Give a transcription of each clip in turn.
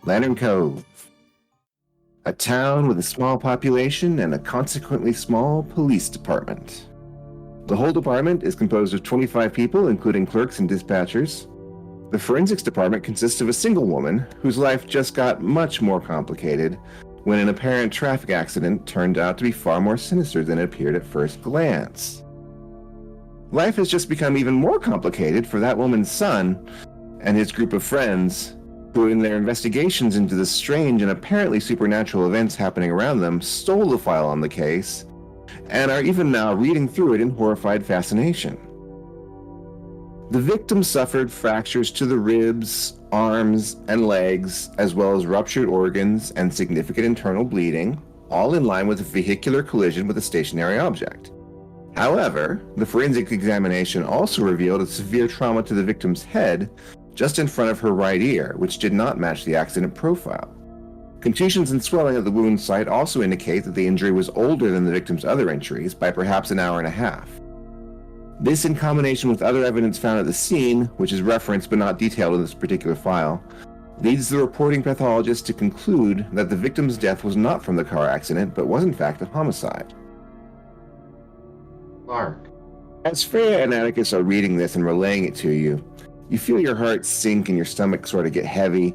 Lantern Cove. A town with a small population and a consequently small police department. The whole department is composed of 25 people, including clerks and dispatchers. The forensics department consists of a single woman whose life just got much more complicated when an apparent traffic accident turned out to be far more sinister than it appeared at first glance. Life has just become even more complicated for that woman's son and his group of friends, who in their investigations into the strange and apparently supernatural events happening around them stole the file on the case and are even now reading through it in horrified fascination. The victim suffered fractures to the ribs, arms, and legs, as well as ruptured organs and significant internal bleeding, all in line with a vehicular collision with a stationary object. However, the forensic examination also revealed a severe trauma to the victim's head just in front of her right ear, which did not match the accident profile. Contusions and swelling of the wound site also indicate that the injury was older than the victim's other injuries by perhaps an hour and a half. This, in combination with other evidence found at the scene, which is referenced but not detailed in this particular file, leads the reporting pathologist to conclude that the victim's death was not from the car accident, but was in fact a homicide. Clark. As Freya and Atticus are reading this and relaying it to you, you feel your heart sink and your stomach sort of get heavy.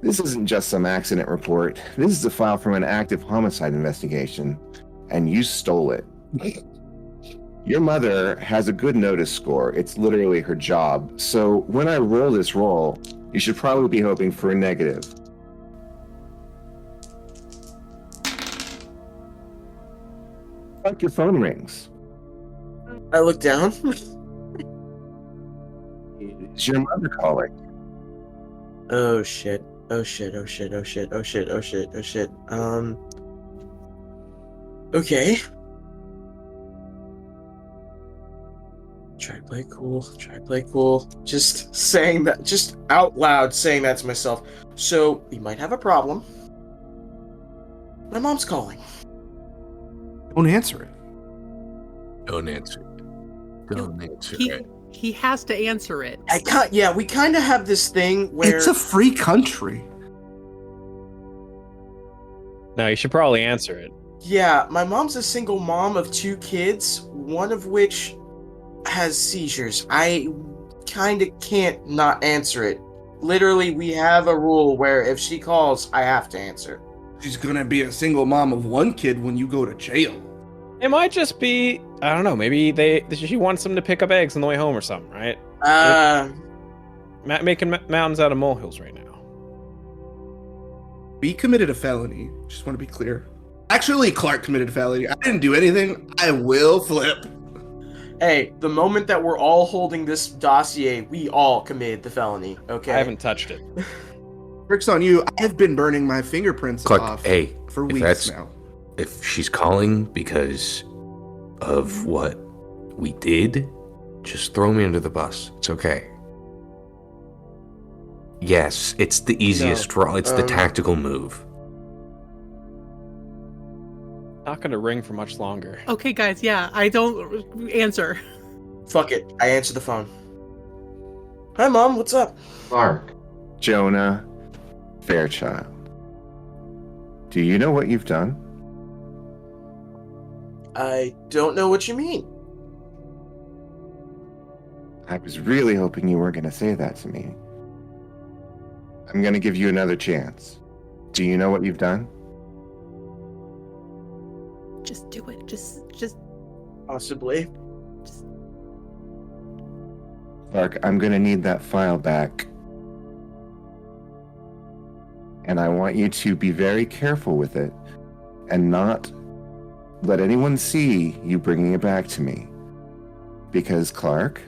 This isn't just some accident report. This is a file from an active homicide investigation, and you stole it. Your mother has a good notice score. It's literally her job. So when I roll this roll, you should probably be hoping for a negative. Like your phone rings. I look down. Is your mother calling? Oh shit. Oh shit. Oh shit. Oh shit. Oh shit. Oh shit. Oh shit. Okay. Try to play cool. Try to play cool. Just saying that, just out loud saying that to myself. So, we might have a problem. My mom's calling. Don't answer it. Don't answer it. Don't answer it. He has to answer it. We kind of have this thing where... It's a free country. No, you should probably answer it. Yeah, my mom's a single mom of 2 kids, one of which has seizures. I kind of can't not answer it. Literally, we have a rule where if she calls, I have to answer. She's gonna be a single mom of 1 kid when you go to jail. It might just be, I don't know, maybe she wants them to pick up eggs on the way home or something, right? Making mountains out of molehills right now. We committed a felony. Just want to be clear. Actually, Clark committed a felony. I didn't do anything. I will flip. Hey, the moment that we're all holding this dossier, we all committed the felony, okay? I haven't touched it. Trick's on you. I've been burning my fingerprints Clark, off hey, for if weeks now. If she's calling because of what we did, just throw me under the bus. It's okay. Yes, it's the easiest route. It's the tactical move. Not gonna ring for much longer. Okay, guys, yeah, I don't answer. Fuck it. I answer the phone. Hi, Mom. What's up? Clark. Jonah. Fairchild. Do you know what you've done? I don't know what you mean. I was really hoping you weren't going to say that to me. I'm going to give you another chance. Do you know what you've done? Just do it. Just Possibly. Clark, I'm going to need that file back. And I want you to be very careful with it and not let anyone see you bringing it back to me. Because, Clark,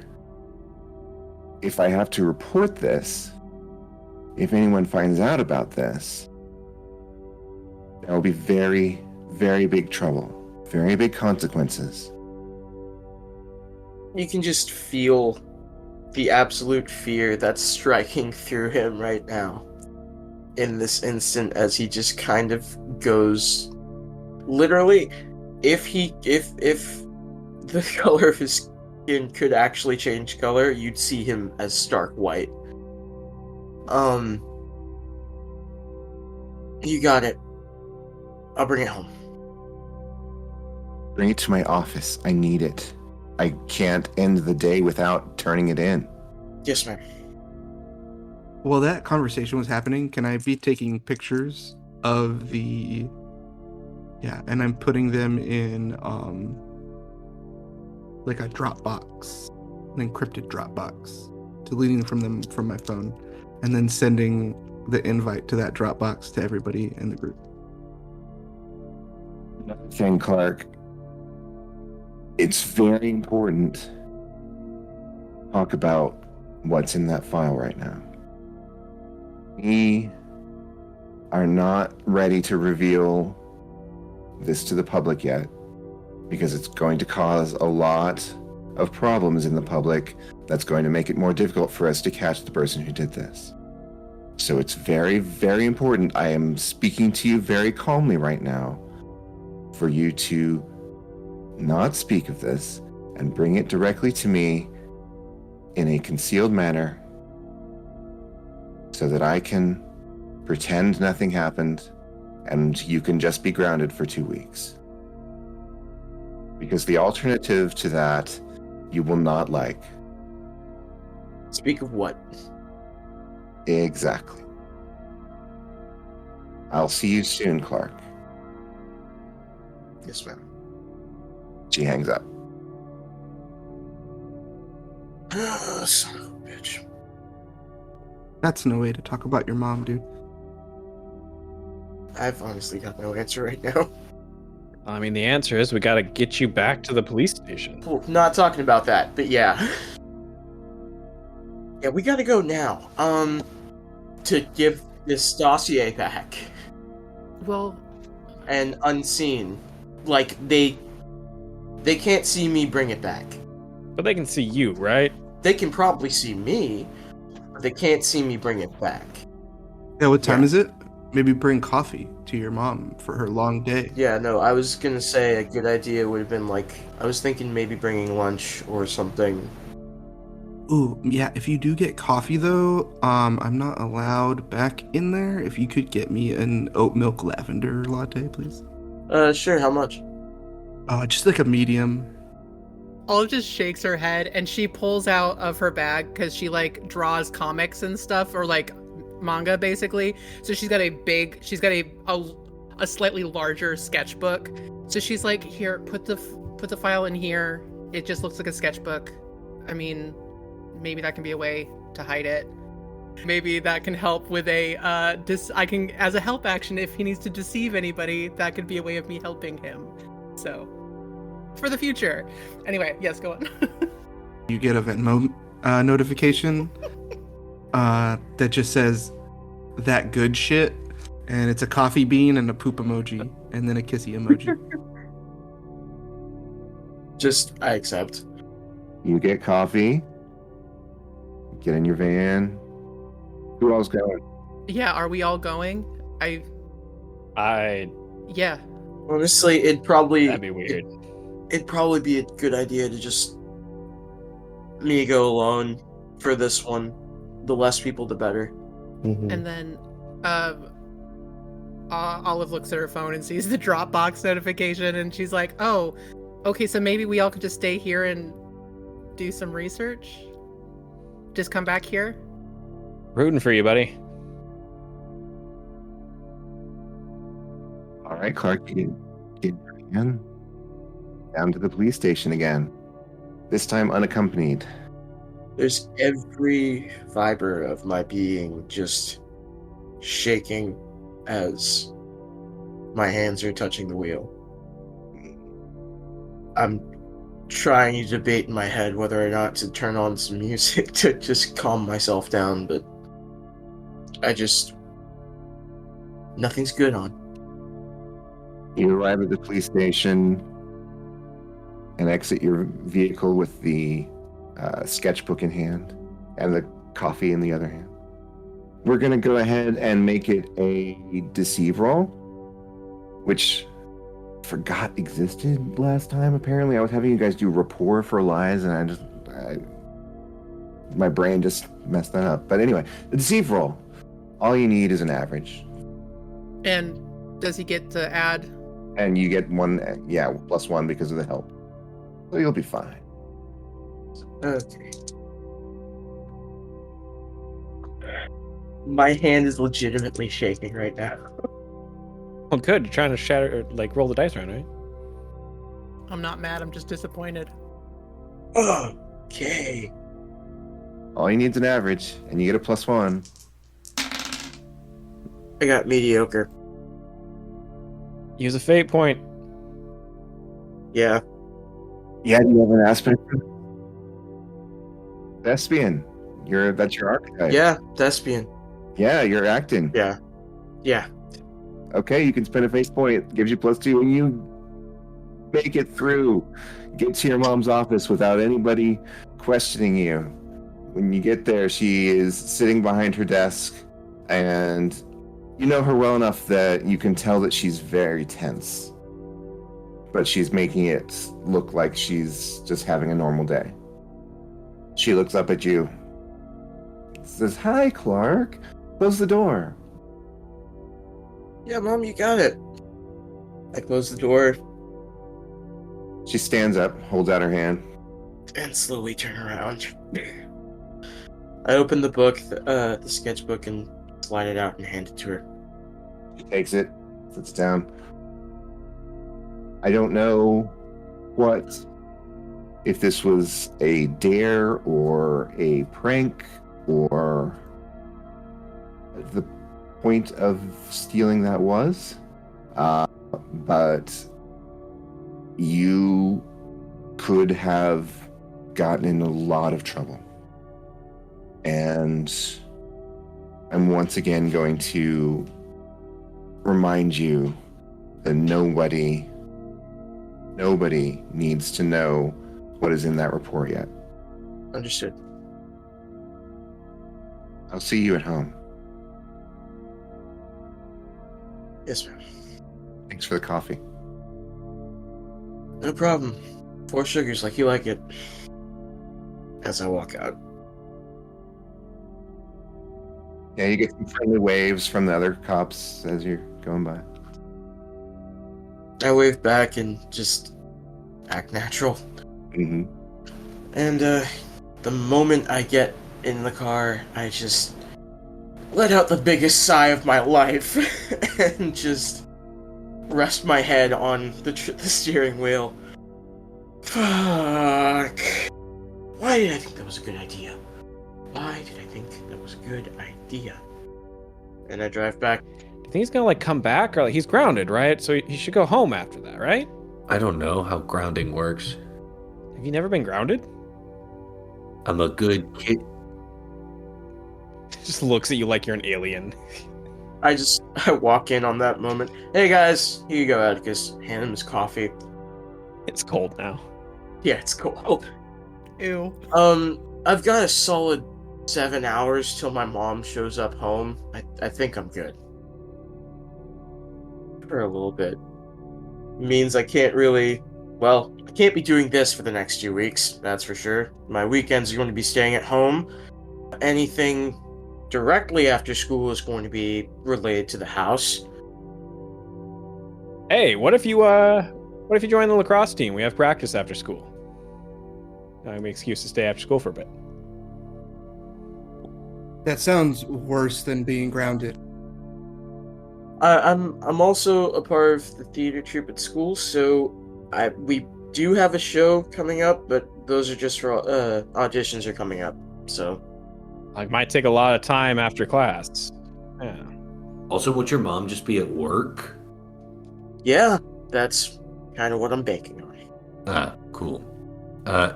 if I have to report this, if anyone finds out about this, there will be very, very big trouble. Very big consequences. You can just feel the absolute fear that's striking through him right now. In this instant, as he just kind of goes... Literally, if the color of his skin could actually change color, you'd see him as stark white. You got it. I'll bring it home. Bring it to my office. I need it. I can't end the day without turning it in. Yes, ma'am. While that conversation was happening, can I be taking pictures of the... Yeah, and I'm putting them in, like a Dropbox, an encrypted Dropbox, deleting them from my phone, and then sending the invite to that Dropbox to everybody in the group. Another thing, Clark. It's very important to talk about what's in that file right now. We are not ready to reveal this to the public yet because it's going to cause a lot of problems in the public that's going to make it more difficult for us to catch the person who did this. So it's very, very important. I am speaking to you very calmly right now for you to not speak of this and bring it directly to me in a concealed manner so that I can pretend nothing happened and you can just be grounded for 2 weeks. Because the alternative to that you will not like. Speak of what? Exactly. I'll see you soon, Clark. Yes, ma'am. She hangs up. Son of a bitch. That's no way to talk about your mom, dude. I've honestly got no answer right now. I mean, the answer is we gotta get you back to the police station. Well, not talking about that, but yeah. Yeah, we gotta go now. To give this dossier back. Well, And unseen. Like, they can't see me bring it back. But they can see you, right? They can probably see me, but they can't see me bring it back. Yeah, what time Yeah. is it? Maybe bring coffee to your mom for her long day. Yeah, no, I was gonna say a good idea would have been like, I was thinking maybe bringing lunch or something. Ooh, yeah, if you do get coffee though, I'm not allowed back in there. If you could get me an oat milk lavender latte, please. Sure, how much? Just like a medium. Olive just shakes her head and she pulls out of her bag because she like draws comics and stuff, or like manga basically. So she's got a slightly larger sketchbook. So she's like, here, put the file in here. It just looks like a sketchbook. I mean, maybe that can be a way to hide it. Maybe that can help with I can, as a help action, if he needs to deceive anybody, that could be a way of me helping him. So, for the future. Anyway, yes, go on. You get a Venmo notification that just says that good shit, and it's a coffee bean and a poop emoji, and then a kissy emoji. Just, I accept. You get coffee. Get in your van. Who else going? Yeah, are we all going? Yeah. Honestly, it'd probably... That'd be weird. It'd probably be a good idea to just... me go alone for this one. The less people, the better. And then Olive looks at her phone and sees the Dropbox notification and she's like, oh, okay, so maybe we all could just stay here and do some research? Just come back here? Rooting for you, buddy. All right, Clark, you get your van down to the police station again. This time unaccompanied. There's every fiber of my being just shaking as my hands are touching the wheel. I'm trying to debate in my head whether or not to turn on some music to just calm myself down, but nothing's good on. You arrive at the police station and exit your vehicle with the sketchbook in hand and the coffee in the other hand. We're going to go ahead and make it a deceive roll, which I forgot existed last time. Apparently, I was having you guys do rapport for lies, and my brain just messed that up. But anyway, the deceive roll. All you need is an average. And does he get to add? And you get one, yeah, +1 because of the help. So you'll be fine. Okay. My hand is legitimately shaking right now. Well, good. You're trying to shatter, or, like, roll the dice around, right? I'm not mad. I'm just disappointed. Okay. All you need is an average, and you get a +1. I got mediocre. Use a fate point. Yeah. Yeah, do you have an aspect? Thespian. That's your archetype. Yeah, thespian. Yeah, you're acting. Yeah. Yeah. Okay, you can spend a face point. It gives you +2, and you make it through. Get to your mom's office without anybody questioning you. When you get there, she is sitting behind her desk, and you know her well enough that you can tell that she's very tense. But she's making it look like she's just having a normal day. She looks up at you, says, "Hi, Clark. Close the door." Yeah, Mom, you got it. I close the door She stands up, holds out her hand. and slowly turn around. I open the book, the sketchbook, and slide it out and hand it to her. She takes it, sits down. I don't know if this was a dare or a prank or the point of stealing that was, but you could have gotten in a lot of trouble. And I'm once again going to remind you that nobody needs to know what is in that report yet. Understood. I'll see you at home. Yes, ma'am. Thanks for the coffee. No problem. 4 sugars like you like it. As I walk out. Yeah, you get some friendly waves from the other cops as you're going by. I wave back and just act natural. Mm-hmm. And the moment I get in the car, I just let out the biggest sigh of my life and just rest my head on the steering wheel. Fuck. Why did I think that was a good idea? Why did I think that was a good idea? And I drive back. Do you think he's gonna, like, come back? Or, like, he's grounded, right? So he should go home after that, right? I don't know how grounding works. Have you never been grounded? I'm a good kid. Just looks at you like you're an alien. I walk in on that moment. Hey guys, here you go, Atticus. Hand him his coffee. It's cold now. Yeah, it's cool. Ew. I've got a solid 7 hours till my mom shows up home. I think I'm good. For a little bit. Means I can't be doing this for the next few weeks, that's for sure. My weekends are going to be staying at home. Anything directly after school is going to be related to the house. Hey, what if you join the lacrosse team? We have practice after school. An excuse to stay after school for a bit. That sounds worse than being grounded. I'm also a part of the theater troupe at school, so we do have a show coming up, but those are just for auditions are coming up. So It might take a lot of time after class. Yeah. Also, would your mom just be at work? yeah, that's kind of what I'm banking on. Ah, cool.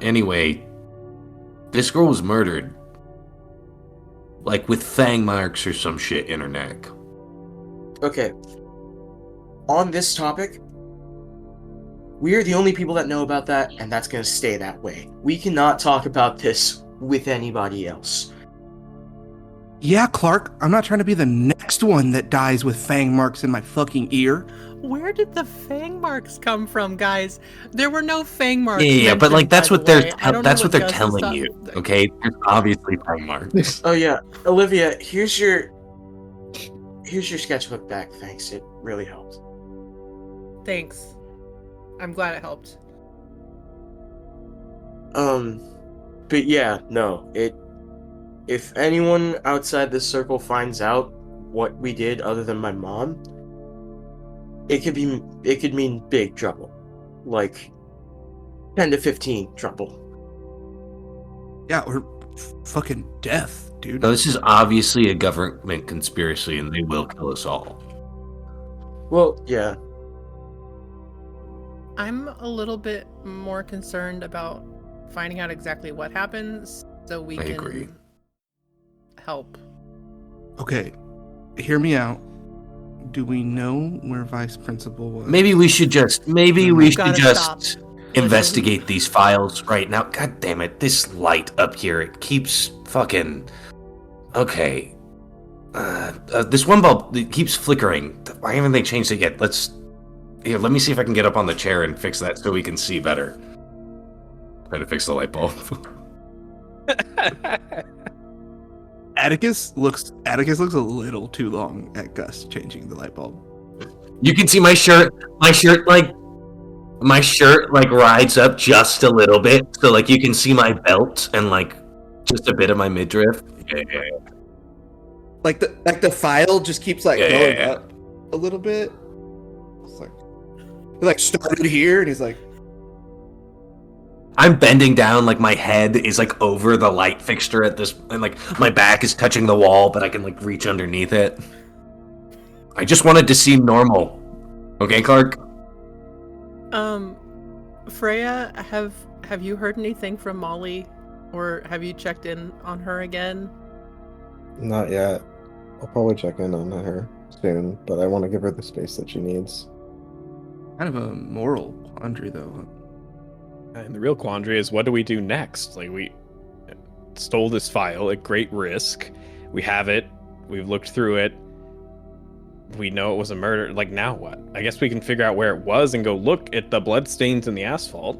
Anyway, this girl was murdered. Like with fang marks or some shit in her neck. Okay. On this topic, we are the only people that know about that, and that's going to stay that way. We cannot talk about this with anybody else. Yeah, Clark, I'm not trying to be the next one that dies with fang marks in my fucking ear. Where did the fang marks come from, guys? There were no fang marks. Yeah, but like mentioned, that's by what the they're way. I don't know that's what they're Gus is telling talking- you. Okay, there's obviously fang marks. Oh yeah, Olivia, here's your Here's your sketchbook back. Thanks. It really helped. Thanks. I'm glad it helped. But yeah, no. If anyone outside this circle finds out what we did other than my mom, it could mean big trouble. Like 10 to 15 trouble. Yeah, or fucking death, dude. No, this is obviously a government conspiracy, and they will kill us all. Well, yeah. I'm a little bit more concerned about finding out exactly what happens so we I can agree. help. Okay, hear me out. Do we know where vice principal was? Maybe we should just Gotta stop. investigate these files right now. God damn it, this light up here, it keeps fucking... Okay. This one bulb, it keeps flickering. Why haven't they changed it yet? Here, let me see if I can get up on the chair and fix that so we can see better. Try to fix the light bulb. Atticus looks a little too long at Gus changing the light bulb. You can see my shirt rides up just a little bit, so like you can see my belt and like just a bit of my midriff. Yeah. Like the file just keeps like Yeah, going yeah. up a little bit. It's like he like started here and he's like, I'm bending down, like my head is like over the light fixture at this, and like my back is touching the wall, but I can like reach underneath it. I just wanted to seem normal. Okay, Clark? Freya, have you heard anything from Molly? Or have you checked in on her again? Not yet. I'll probably check in on her soon, but I want to give her the space that she needs. kind of a moral quandary though. And the real quandary is, what do we do next? Like, we stole this file at great risk. We have it. We've looked through it. We know it was a murder. Like, now what? I guess we can figure out where it was and go look at the bloodstains in the asphalt.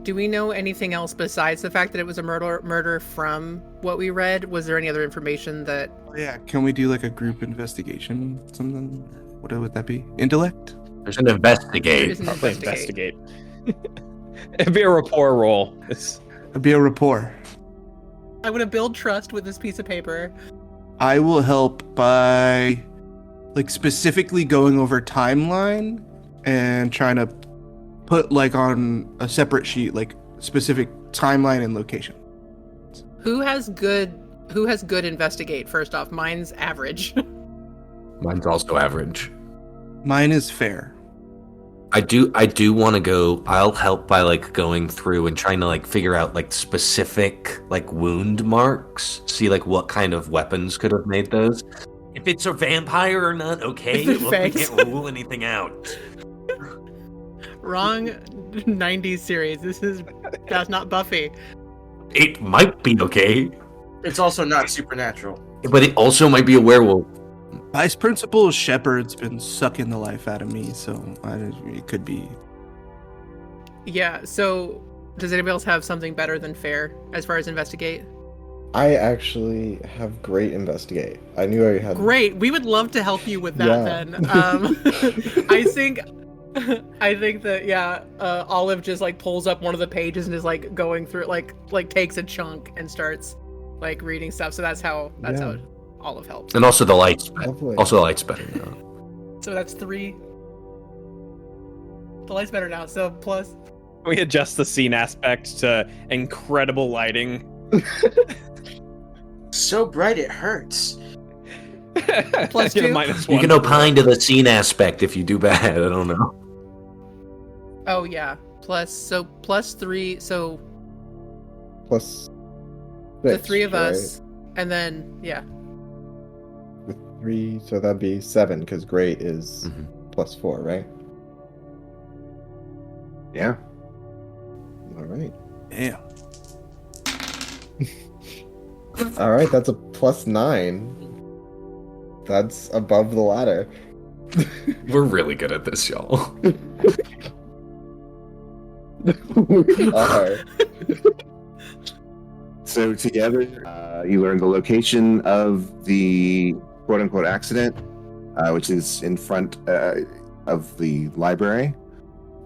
Do we know anything else besides the fact that it was a murder from what we read? Was there any other information that... Yeah, can we do like a group investigation? Something? What would that be? Intellect? There's an investigate. There is an Probably investigate. It'd be a rapport roll. It'd be a rapport. I'm gonna build trust with this piece of paper. I will help by like specifically going over timeline and trying to put like on a separate sheet like specific timeline and location. Who has good investigate first off? Mine's average. Mine's also average. Mine is fair. I do want to go. I'll help by like going through and trying to like figure out like specific like wound marks. See like what kind of weapons could have made those. If it's a vampire or not, okay. If they're Look, we fangs. can't rule anything out. Wrong 90s series. That's not Buffy. It might be okay, It's also not supernatural. but it also might be a werewolf. Vice Principal Shepard's been sucking the life out of me, so it could be. Yeah, so does anybody else have something better than fair as far as investigate? I actually have great investigate. I knew I had. Great. We would love to help you with that Yeah. then. I think that Olive just like pulls up one of the pages and is like going through it, like takes a chunk and starts like reading stuff. So that's how Olive helps. And also the lights. Lovely. Also the lights better now. So that's 3. The light's better now. So plus We adjust the scene aspect to incredible lighting. So bright it hurts. Plus Get a 2. -1. You can opine to the scene aspect if you do bad. I don't know. Oh yeah. Plus 3. So Plus the 6, 3 of right? us, and then With 3, so that'd be 7, because great is Mhm. plus 4, right? Yeah. All right. Yeah. All right, that's a plus 9. That's above the ladder. We're really good at this, y'all. We are. So together, you learn the location of the quote-unquote accident, which is in front of the library.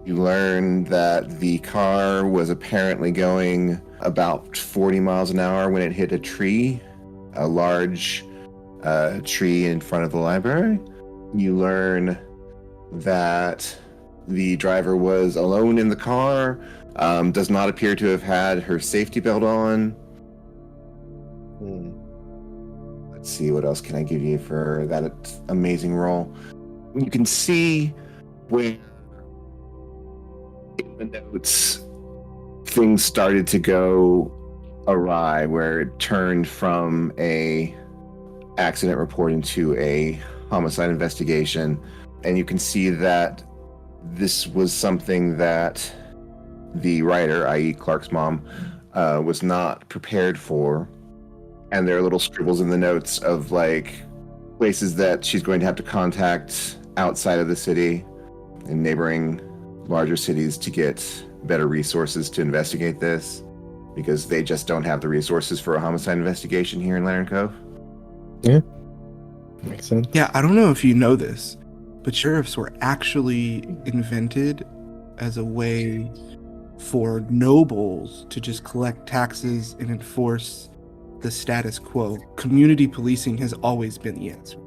You learn that the car was apparently going about 40 miles an hour when it hit a tree, a large tree in front of the library. You learn that the driver was alone in the car, does not appear to have had her safety belt on. Let's see, what else can I give you for that amazing roll? You can see where in the notes things started to go awry, where it turned from a accident report into a homicide investigation. And you can see that this was something that the writer, i.e. Clark's mom, was not prepared for. And there are little scribbles in the notes of like places that she's going to have to contact outside of the city in neighboring larger cities to get better resources to investigate this, because they just don't have the resources for a homicide investigation here in Lantern Cove. Yeah, makes sense. Yeah, I don't know if you know this, but sheriffs were actually invented as a way for nobles to just collect taxes and enforce the status quo. Community policing has always been the answer.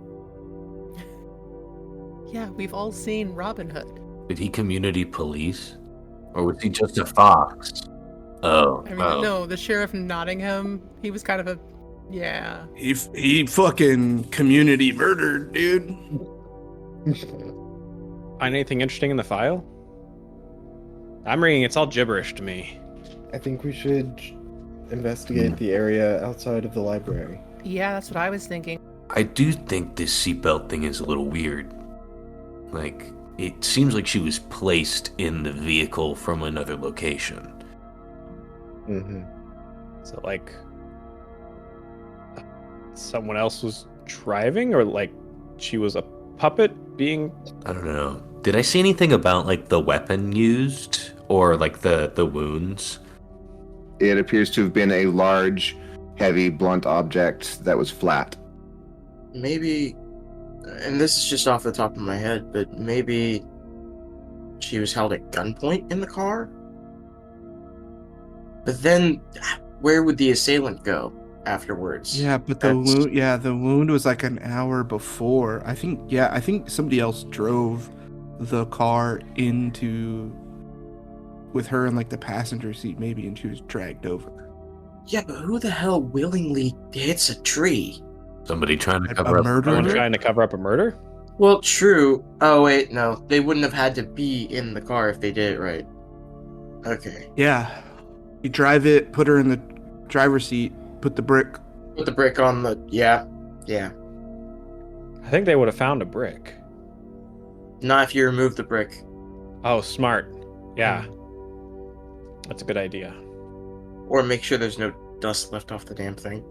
Yeah, we've all seen Robin Hood. Did he community police? Or was he just a fox? Oh. I mean, oh. no, the sheriff in Nottingham, he was kind of a, yeah. He fucking community murdered, dude. Find anything interesting in the file? I'm reading, it's all gibberish to me. I think we should investigate the area outside of the library. Yeah, that's what I was thinking. I do think this seatbelt thing is a little weird. Like, it seems like she was placed in the vehicle from another location. Mm-hmm. So, like, someone else was driving, or like she was a puppet being. I don't know. Did I see anything about, like, the weapon used? Or, like, the wounds? It appears to have been a large, heavy, blunt object that was flat. Maybe, and this is just off the top of my head, but maybe she was held at gunpoint in the car? But then, where would the assailant go afterwards? Yeah, but the wound was like an hour before. I think somebody else drove the car with her in like the passenger seat maybe, and she was dragged over. Yeah, but who the hell willingly hits a tree? Somebody trying to A cover up murderer? Someone murder? trying to cover up a murder? Well, true. Oh, wait, no. They wouldn't have had to be in the car if they did it right. Okay. Yeah. You drive it, put her in the driver's seat, put the brick. Put the brick on the... Yeah. Yeah. I think they would have found a brick. Not if you remove the brick. Oh, smart. Yeah. That's a good idea. Or make sure there's no dust left off the damn thing.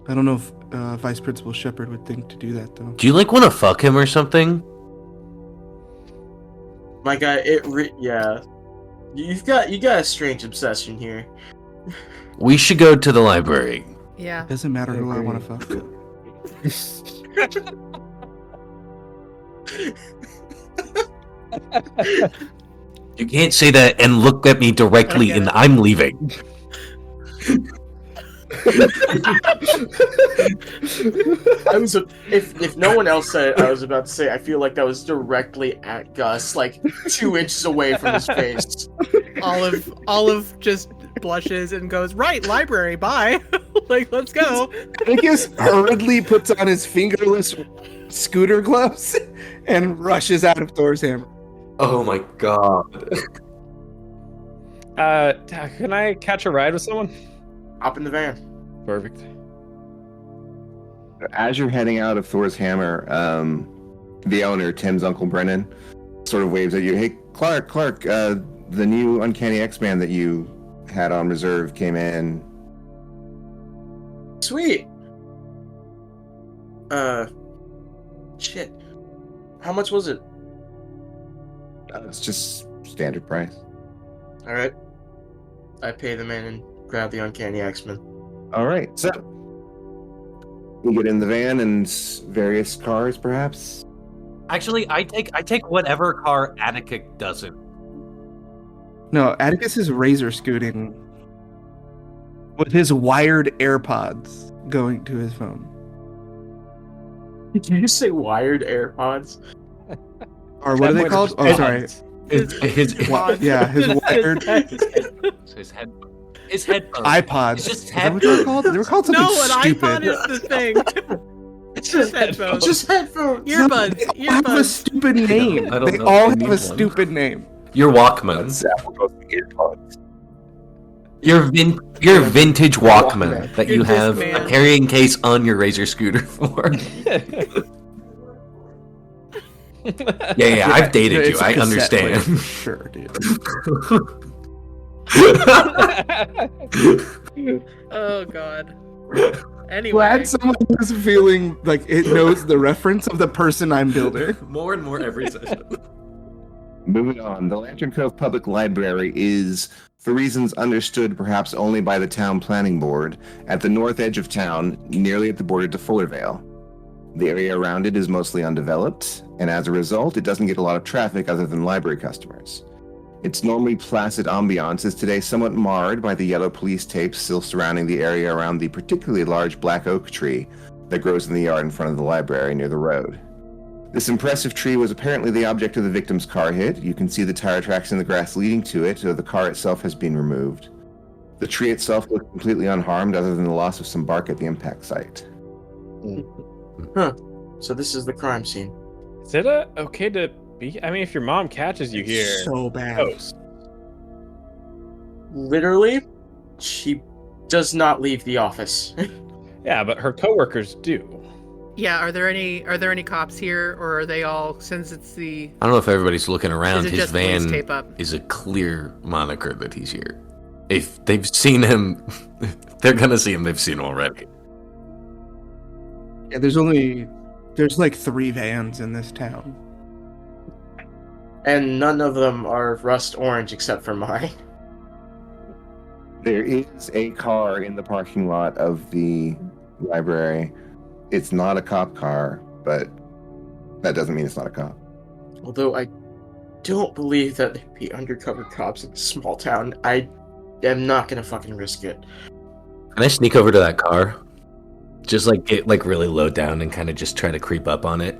I don't know if Vice Principal Shepard would think to do that, though. Do you, like, want to fuck him or something? My guy, yeah. You got a strange obsession here. We should go to the library. Yeah. Doesn't matter who I want to fuck. You can't say that and look at me directly and I'm leaving. If no one else said it, I was about to say I feel like that was directly at Gus, like 2 inches away from his face. Olive just blushes and goes, right, library, bye. Like, let's go. Lucas hurriedly puts on his fingerless scooter gloves and rushes out of Thor's hammer. Oh my god. Can I catch a ride with someone? Hop in the van. Perfect. As you're heading out of Thor's hammer, the owner, Tim's Uncle Brennan, sort of waves at you. Hey, Clark, the new Uncanny X-Man that you had on reserve came in. Sweet. Shit. How much was it? It's just standard price. Alright. I pay the man and grab the Uncanny X-Men. All right, so You get in the van and various cars, perhaps? Actually, I take whatever car Attica doesn't. No, Atticus is razor scooting with his wired AirPods going to his phone. Did you just say wired AirPods? Or what are they called? Oh, sorry. His Yeah, his wired his headphones. iPods. It's just Is that what they're called? They were called something No, an stupid. iPod is the thing. It's just headphones. Just headphones. Earbuds. They all have a Earbuds. stupid name. I don't They know. all I have need a one. stupid name. Your Walkman. That's applicable to earpods. Your vintage Walkman that you Your have Discman. a carrying case on your Razor scooter for. Yeah, I've dated It's you. a I cassette player understand. for sure, dude. Oh god. Anyway. Glad someone is feeling like it knows the reference of the person I'm building. More and more every session. Moving on, the Lantern Cove Public Library is, for reasons understood perhaps only by the town planning board, at the north edge of town, nearly at the border to Fullervale. The area around it is mostly undeveloped, and as a result, it doesn't get a lot of traffic other than library customers. Its normally placid ambiance is today somewhat marred by the yellow police tapes still surrounding the area around the particularly large black oak tree that grows in the yard in front of the library near the road. This impressive tree was apparently the object of the victim's car hit. You can see the tire tracks in the grass leading to it, though the car itself has been removed. The tree itself looked completely unharmed other than the loss of some bark at the impact site. So this is the crime scene. Is it okay to be? I mean, if your mom catches you here, So bad. toast. Literally, she does not leave the office. Yeah, but her coworkers do. Yeah, are there any cops here, or are they all, since it's the I don't know if everybody's looking around. is it His just police van tape up? is a clear moniker that he's here. If they've seen him, they're gonna see him. They've seen him already. Yeah, there's like 3 vans in this town. And none of them are rust orange except for mine. There is a car in the parking lot of the library. It's not a cop car, but that doesn't mean it's not a cop. Although I don't believe that there'd be undercover cops in a small town. I am not gonna fucking risk it. Can I sneak over to that car? Just like get like really low down and kind of just try to creep up on it.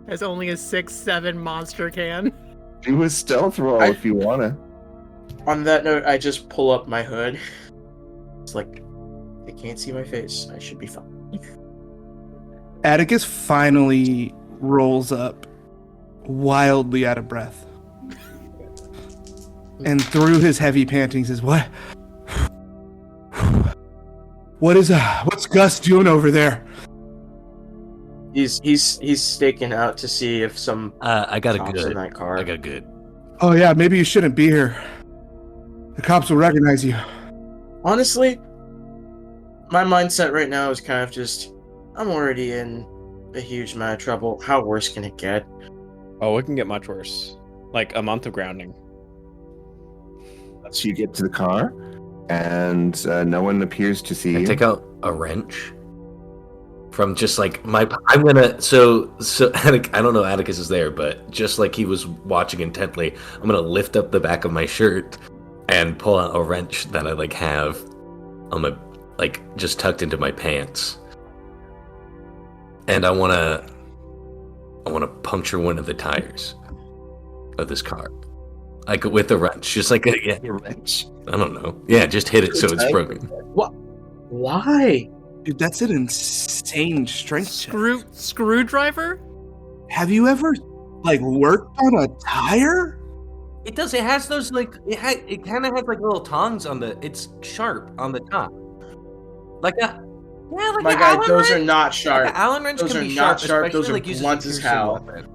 As only a 6'7" monster can. Do a stealth roll if you wanna. On that note, I just pull up my hood. It's like, they can't see my face. I should be fine. Atticus finally rolls up, wildly out of breath. And through his heavy panting says, "What? What's Gus doing over there?" He's staking out to see if some I got a cops in good. that car. I got good. "Oh yeah, maybe you shouldn't be here. The cops will recognize you." Honestly, my mindset right now is kind of just, I'm already in a huge amount of trouble. How worse can it get? Oh, it can get much worse. Like a month of grounding. So you get to the car, and no one appears to see I you. take out a wrench from just like my. I'm gonna so Attic, I don't know Atticus is there, but just like he was watching intently, I'm gonna lift up the back of my shirt and pull out a wrench that I like have on my like just tucked into my pants, and I wanna puncture one of the tires of this car. Like with a wrench, just like a wrench. I don't know. Yeah, just hit it so it's broken. Why? Dude, that's an insane strength check. Screwdriver? Have you ever like worked on a tire? It does. It has those like it kind of has like little tongs on the. It's sharp on the top, like a like My an guy, Allen those wrench. are not Like sharp. an Allen wrench Those can are be not sharp, sharp, those especially, are like, used blunt a as piercing hell. weapon.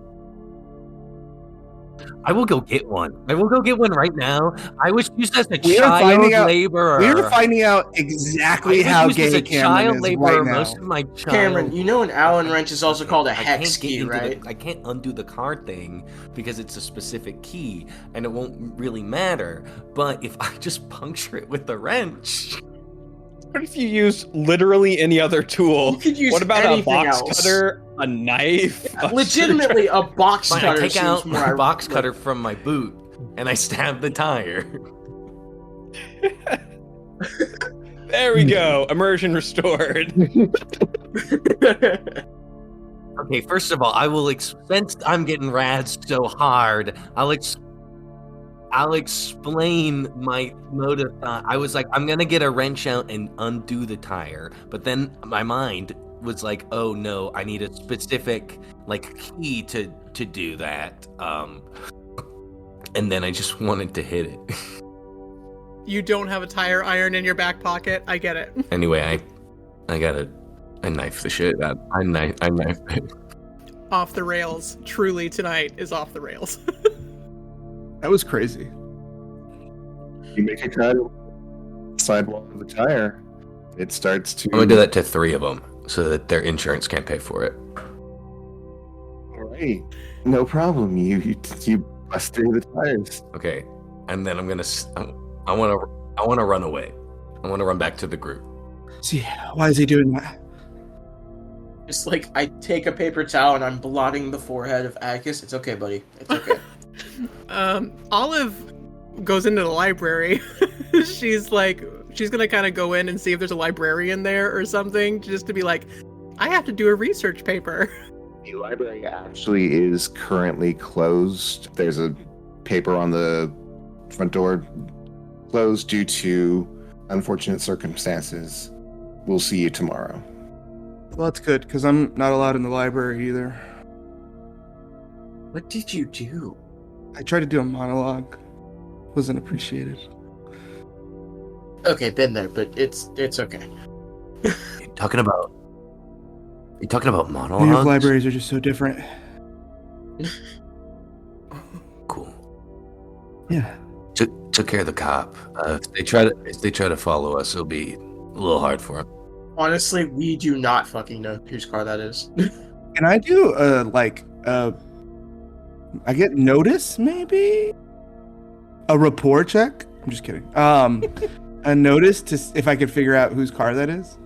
I will go get one. I will go get one right now. I was used as a We are finding child out- laborer. We're finding out exactly I how was used gay as a Cameron child is laborer right now. most of my child. Cameron, you know an Allen wrench is also called a I hex can't get key, into right? I can't undo the card thing because it's a specific key and it won't really matter. But if I just puncture it with the wrench, What if you use literally any other tool? You could use What about a anything box else. cutter, a knife? a Legitimately, a box Fine, I cutter take seems out more my box like- cutter from my boot and I stab the tire. There we go. Immersion restored. Okay, first of all, I will since I'm getting razzed so hard, I'll explain my motive. I was like, I'm gonna get a wrench out and undo the tire, but then my mind was like, oh no, I need a specific like key to do that. And then I just wanted to hit it. You don't have a tire iron in your back pocket. I get it. Anyway, I got I knife the shit out. I knife it. Off the rails. Truly, tonight is off the rails. That was crazy. You make a cut sidewall of the tire. It starts to. I'm gonna do that to 3 of them so that their insurance can't pay for it. All right, no problem. You bust through the tires. Okay, and then I'm gonna. I want to run away. I want to run back to the group. See, why is he doing that? It's like I take a paper towel and I'm blotting the forehead of Atticus. It's okay, buddy. It's okay. Olive goes into the library. She's gonna kind of go in and see if there's a librarian there or something, just to be like, I have to do a research paper. The library actually is currently closed. There's a paper on the front door, closed due to unfortunate circumstances. We'll see you tomorrow. Well, that's good, because I'm not allowed in the library either. What did you do? I tried to do a monologue. Wasn't appreciated. Okay, been there, but it's okay. You talking about New York monologues? libraries are just so different. Cool. Yeah. Took care of the cop. If they try to follow us, it'll be a little hard for them. Honestly, we do not fucking know whose car that is. Can I do I get notice maybe? A rapport check? I'm just kidding. A notice to if I could figure out whose car that is?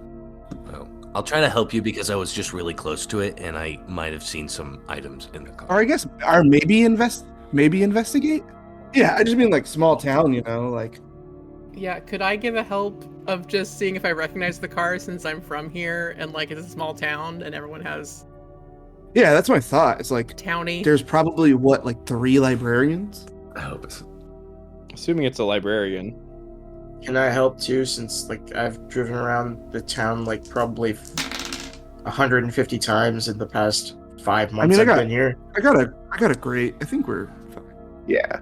Well, I'll try to help you because I was just really close to it and I might have seen some items in the car. Or I guess maybe investigate? Yeah, I just mean like small town, like Yeah, could I give a help of just seeing if I recognize the car since I'm from here and like it's a small town and everyone has yeah, that's my thought. It's like townie. there's probably 3 librarians? I hope it's Assuming it's a librarian. Can I help too? Since like I've driven around the town like probably 150 times in the past 5 months I've been here. I got a great. I think we're fine. Yeah.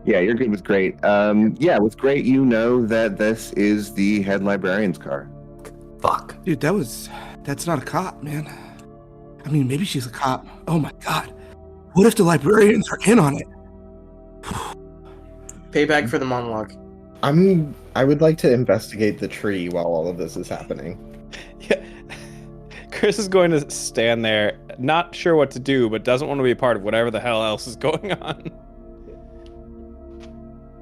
Yeah, you're good with great. Yeah, with great, you know that this is the head librarian's car. fuck. Dude, that's not a cop, man. I mean, maybe she's a cop. Oh my god. What if the librarians are in on it? Payback for the monologue. I would like to investigate the tree while all of this is happening. Yeah. Chris is going to stand there, not sure what to do, but doesn't want to be a part of whatever the hell else is going on.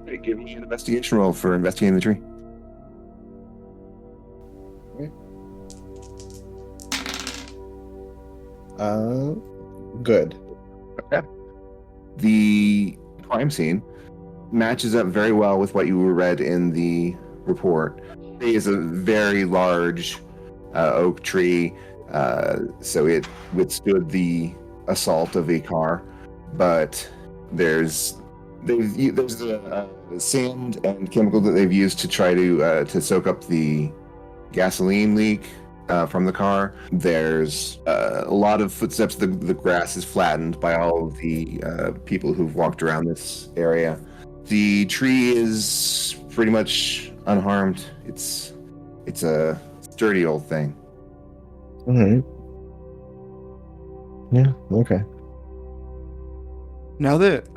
Hey, give me an investigation roll for investigating the tree. Good. Okay. The crime scene matches up very well with what you read in the report. It is a very large oak tree, so it withstood the assault of a car. But there's the sand and chemical that they've used to try to soak up the gasoline leak from the car. There's a lot of footsteps. The grass is flattened by all of the people who've walked around this area. The tree is pretty much unharmed. It's a sturdy old thing. Alright. Yeah, okay. Now that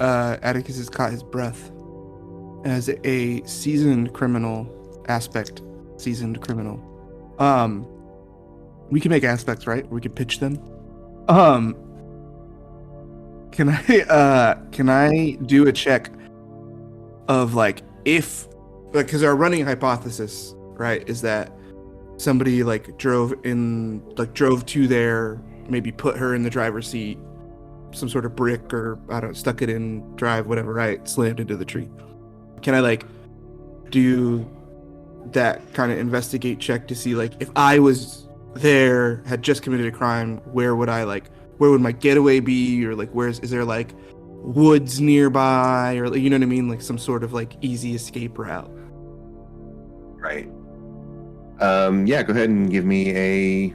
Atticus has caught his breath as a seasoned criminal, we can make aspects, right? We can pitch them. Can I do a check of like if, because our running hypothesis right, is that somebody like drove to there, maybe put her in the driver's seat, some sort of brick or I don't know, stuck it in drive, whatever, right, slammed into the tree. Can I like do that kind of investigate check to see like if I was there, had just committed a crime, where would my getaway be, or like is there like woods nearby, or you know what I mean, like some sort of like easy escape route. Right. Yeah, go ahead and give me a...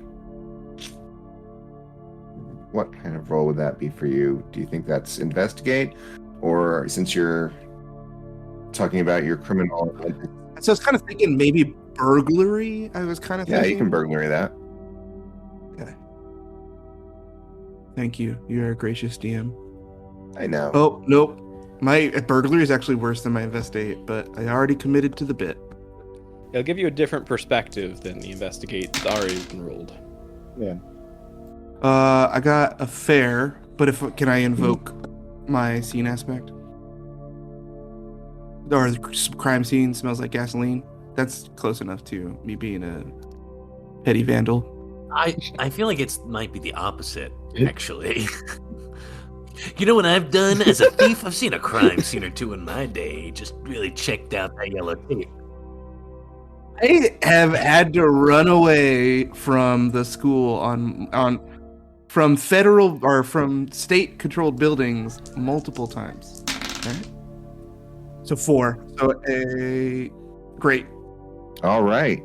What kind of role would that be for you? Do you think that's investigate? Or since you're talking about your criminal... So I was kind of thinking maybe burglary. I was kind of Yeah, thinking. you can burglary that. Okay. Thank you. You're a gracious DM. I know. Oh, nope. My burglary is actually worse than my investigate, but I already committed to the bit. It'll give you a different perspective than the investigate that's already been rolled. Yeah. I got a fair, but can I invoke my scene aspect? Or the crime scene smells like gasoline? That's close enough to me being a petty vandal. I feel like it might be the opposite, actually. You know what I've done as a thief? I've seen a crime scene or two in my day. Just really checked out that yellow tape. I have had to run away from the school from federal or from state controlled buildings multiple times. Right? So 4. So great. All right.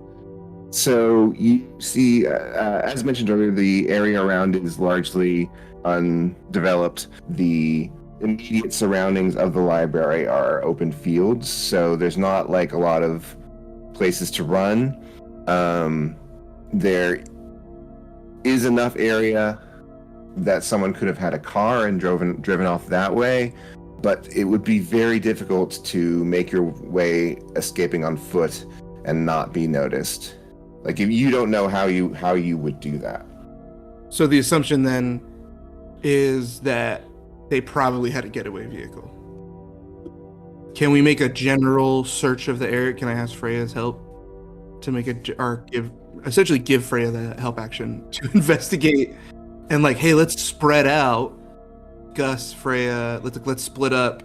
So you see, as mentioned earlier, the area around it is largely undeveloped. The immediate surroundings of the library are open fields, so there's not like a lot of places to run. There is enough area that someone could have had a car and driven off that way, but it would be very difficult to make your way escaping on foot and not be noticed. Like if you don't know how you would do that. So the assumption then is that they probably had a getaway vehicle. Can we make a general search of the area? Can I ask Freya's help to make give Freya the help action to investigate and like, hey, let's spread out. Gus, Freya, let's split up.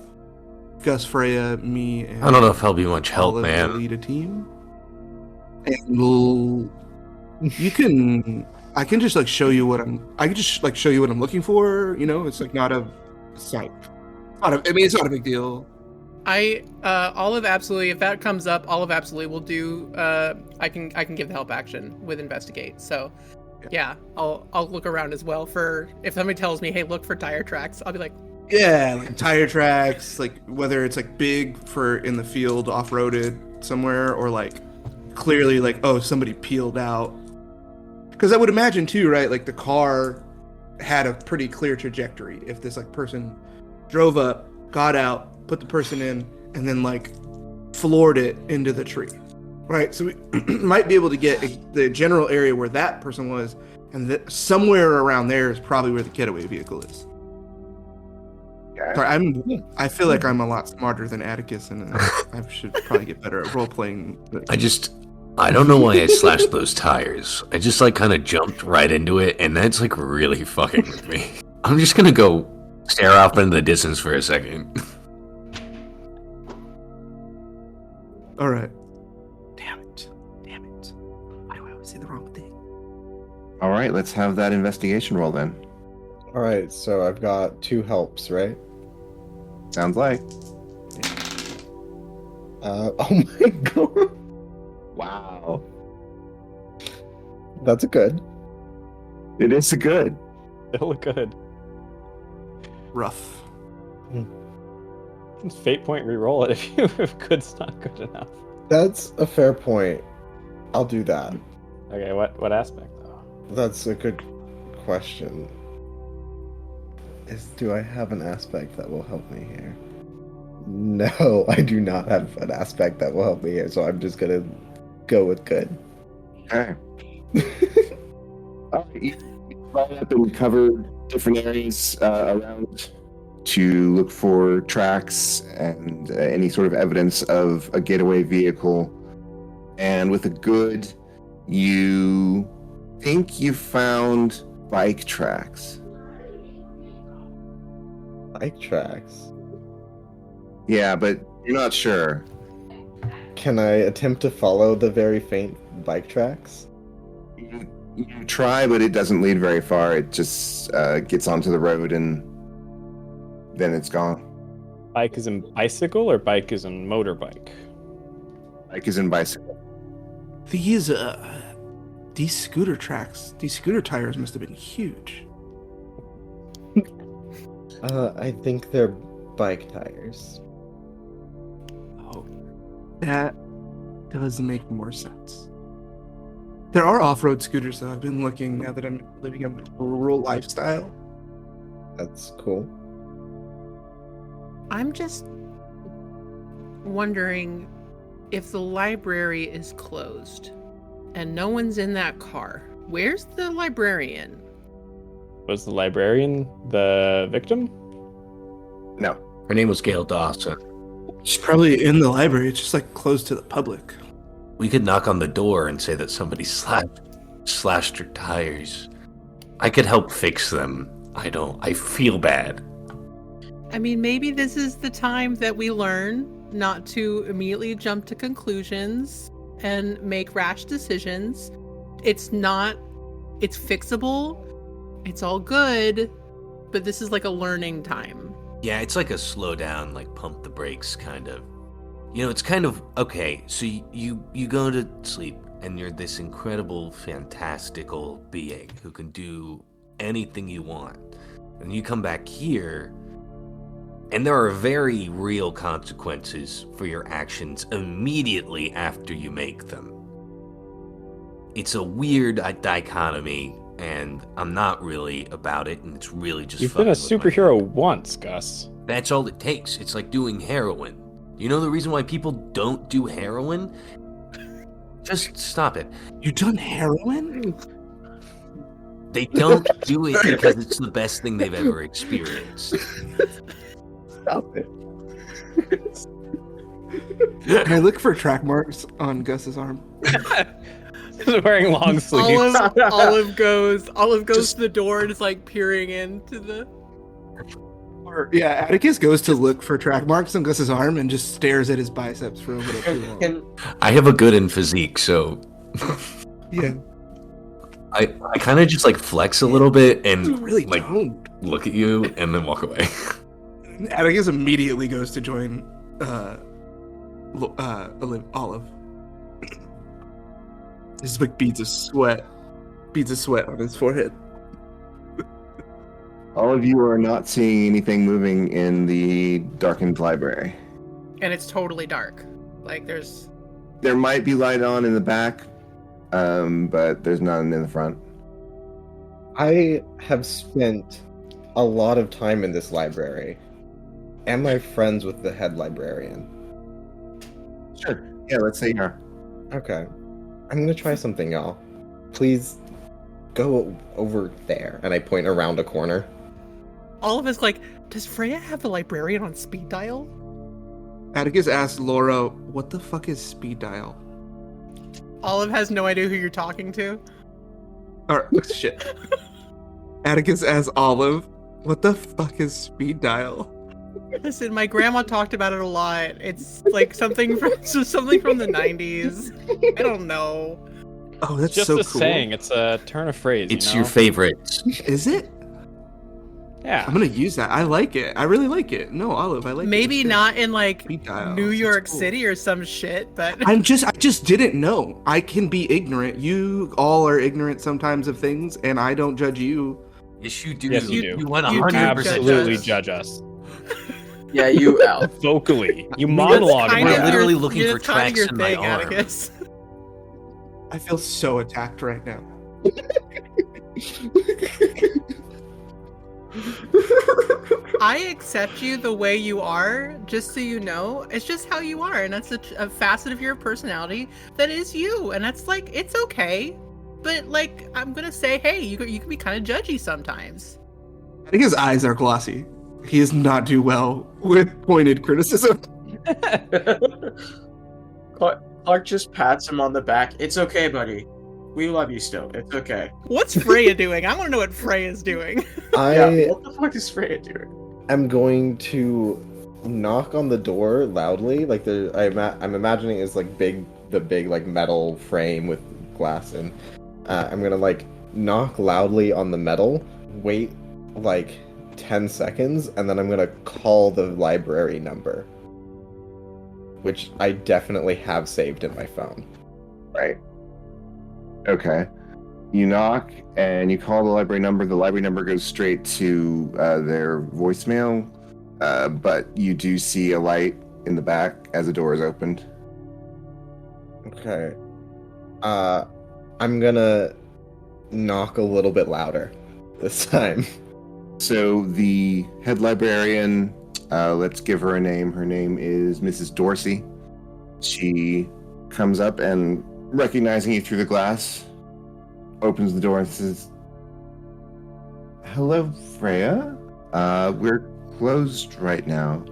Gus, Freya, me, and I don't know if I'll be much help, Olive man. to lead a team. And I can just like show you what I'm looking for. You know, it's like it's not a big deal. Olive absolutely, if that comes up, Olive absolutely will do. I can give the help action with investigate. So, yeah, I'll look around as well for if somebody tells me, hey, look for tire tracks. I'll be like, yeah, like tire tracks, like whether it's like big for in the field, off-roaded somewhere, or like clearly like, oh, somebody peeled out. Because I would imagine too, right? Like the car had a pretty clear trajectory. If this like person drove up, got out, put the person in, and then like floored it into the tree, right? So we might be able to get the general area where that person was, and somewhere around there is probably where the getaway vehicle is. Yeah. Sorry, I feel like I'm a lot smarter than Atticus, and I should probably get better at role playing. I don't know why I slashed those tires. I just like kind of jumped right into it, and that's like really fucking with me. I'm just gonna go stare off into the distance for a second. All right. Damn it. Why do I always say the wrong thing? All right, let's have that investigation roll then. All right, so I've got 2 helps, right? Sounds like. Oh my god. Wow. That's a good. It is a good. It'll look good. Rough. It's fate point reroll it if good's not good enough. That's a fair point. I'll do that. Okay, what aspect though? That's a good question. Do I have an aspect that will help me here? No, I do not have an aspect that will help me here, so I'm just gonna go with good. Okay. All right, you brought up and covered different areas around to look for tracks and any sort of evidence of a getaway vehicle. And with a good, you think you found bike tracks. Bike tracks. Yeah, but you're not sure. Can I attempt to follow the very faint bike tracks? You try, but it doesn't lead very far. It just gets onto the road and then it's gone. Bike is in bicycle or bike is in motorbike? Bike is in bicycle. These scooter tracks, these scooter tires must have been huge. I think they're bike tires. Oh, that does make more sense. There are off-road scooters, though. I've been looking now that I'm living a rural lifestyle. That's cool. I'm just wondering if the library is closed and no one's in that car. Where's the librarian? Was the librarian the victim? No. Her name was Gail Dawson. She's probably in the library. It's just like closed to the public. We could knock on the door and say that somebody slashed her tires. I could help fix them. I feel bad. I mean, maybe this is the time that we learn not to immediately jump to conclusions and make rash decisions. It's fixable. It's all good, but this is like a learning time. Yeah, it's like a slow down, like pump the brakes kind of. You know, it's kind of, okay, so you go to sleep and you're this incredible, fantastical being who can do anything you want. And you come back here, and there are very real consequences for your actions immediately after you make them. It's a weird dichotomy, and I'm not really about it, and it's really just You've been a fucking with my superhero mind. once, Gus. That's all it takes. It's like doing heroin. You know the reason why people don't do heroin? Just stop it. You done heroin? They don't do it because it's the best thing they've ever experienced. Stop it. Can I look for track marks on Gus's arm? He's wearing long sleeves. Olive goes to the door and is like peering into the. Or, yeah, Atticus goes to look for track marks on Gus's arm and just stares at his biceps for a little too long. I have a good in physique, so Yeah, I kind of just like flex a little bit and you really like don't. look at you and then walk away. Atticus immediately goes to join Olive. There's like beads of sweat on his forehead. All of you are not seeing anything moving in the darkened library. And it's totally dark. Like There might be light on in the back, but there's none in the front. I have spent a lot of time in this library. Am I friends with the head librarian? Sure. Yeah, let's say you are. Okay. I'm gonna try something, y'all. Please go over there. And I point around a corner. all of us like, does Freya have the librarian on speed dial? Atticus asks Laura, what the fuck is speed dial? Olive has no idea who you're talking to. Or, shit. Atticus asks Olive, what the fuck is speed dial? Listen, my grandma talked about it a lot. It's like something from the 90s. I don't know. Oh, that's Just so a cool. saying. It's a turn of phrase. It's you know? your favorite. Is it? Yeah. I'm gonna use that. I like it. I really like it. No, Olive, I like it. Maybe It's good. not in like Speed dial. New That's York cool. City or some shit, but I just didn't know. I can be ignorant. You all are ignorant sometimes of things, and I don't judge you. Yes, you do. Yes, you do. You want You do 100% Absolutely judge judge us. Yeah, you out. Vocally. You That's monologue kind We're of about your- it. literally looking yeah, for that's kind of tracks your in my thing, arm. Atticus. I feel so attacked right now. I accept you the way you are, just so you know. It's just how you are, and that's a facet of your personality that is you, and that's like, it's okay. But like, I'm gonna say, hey, you can be kind of judgy sometimes. I think his eyes are glossy. He does not do well with pointed criticism. Clark just pats him on the back. It's okay, buddy. We love you still. It's okay. What's Freya doing? I want to know what Freya's doing. Yeah, what the fuck is Freya doing? I'm going to knock on the door loudly. Like I'm imagining it's like the big like metal frame with glass in. I'm gonna like knock loudly on the metal, wait like 10 seconds, and then I'm gonna call the library number, which I definitely have saved in my phone. Right. Okay. You knock and you call the library number. The library number goes straight to their voicemail, but you do see a light in the back as the door is opened. Okay. I'm gonna knock a little bit louder this time. So the head librarian, let's give her a name. Her name is Mrs. Dorsey. She comes up and, recognizing you through the glass, opens the door and says, "Hello, Freya. We're closed right now."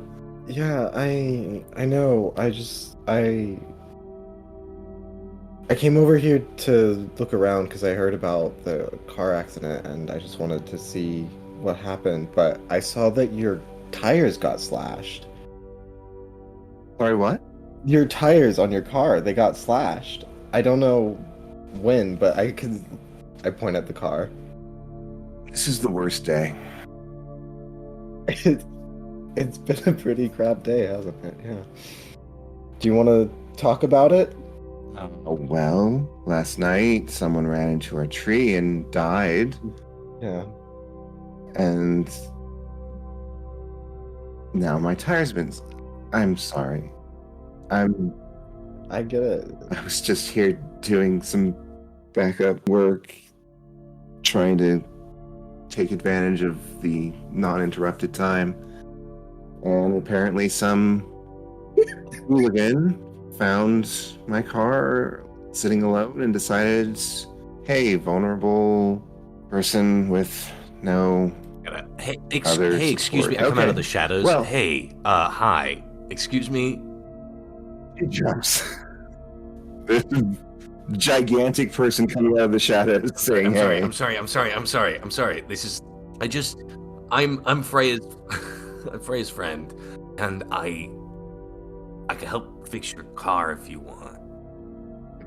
Yeah, I know. I came over here to look around because I heard about the car accident and I just wanted to see what happened, but I saw that your tires got slashed. Sorry, what? Your tires on your car, they got slashed. I don't know when, but I point at the car. This is the worst day. It's been a pretty crap day, hasn't it? Yeah. Do you want to talk about it? Oh, well, last night someone ran into a tree and died, Yeah. and now my tire's been... I'm sorry. I get it. I was just here doing some backup work, trying to take advantage of the non-interrupted time, and apparently some hooligan found my car sitting alone and decided, hey, vulnerable person with no Hey, other excuse me. support. I come out Okay. of the shadows. Well- Hey, hi. Excuse me. He jumps. This gigantic person coming out of the shadows saying, I'm sorry. hey. I'm sorry. This is. I'm Freya's. I'm Freya's friend, and I can help fix your car if you want.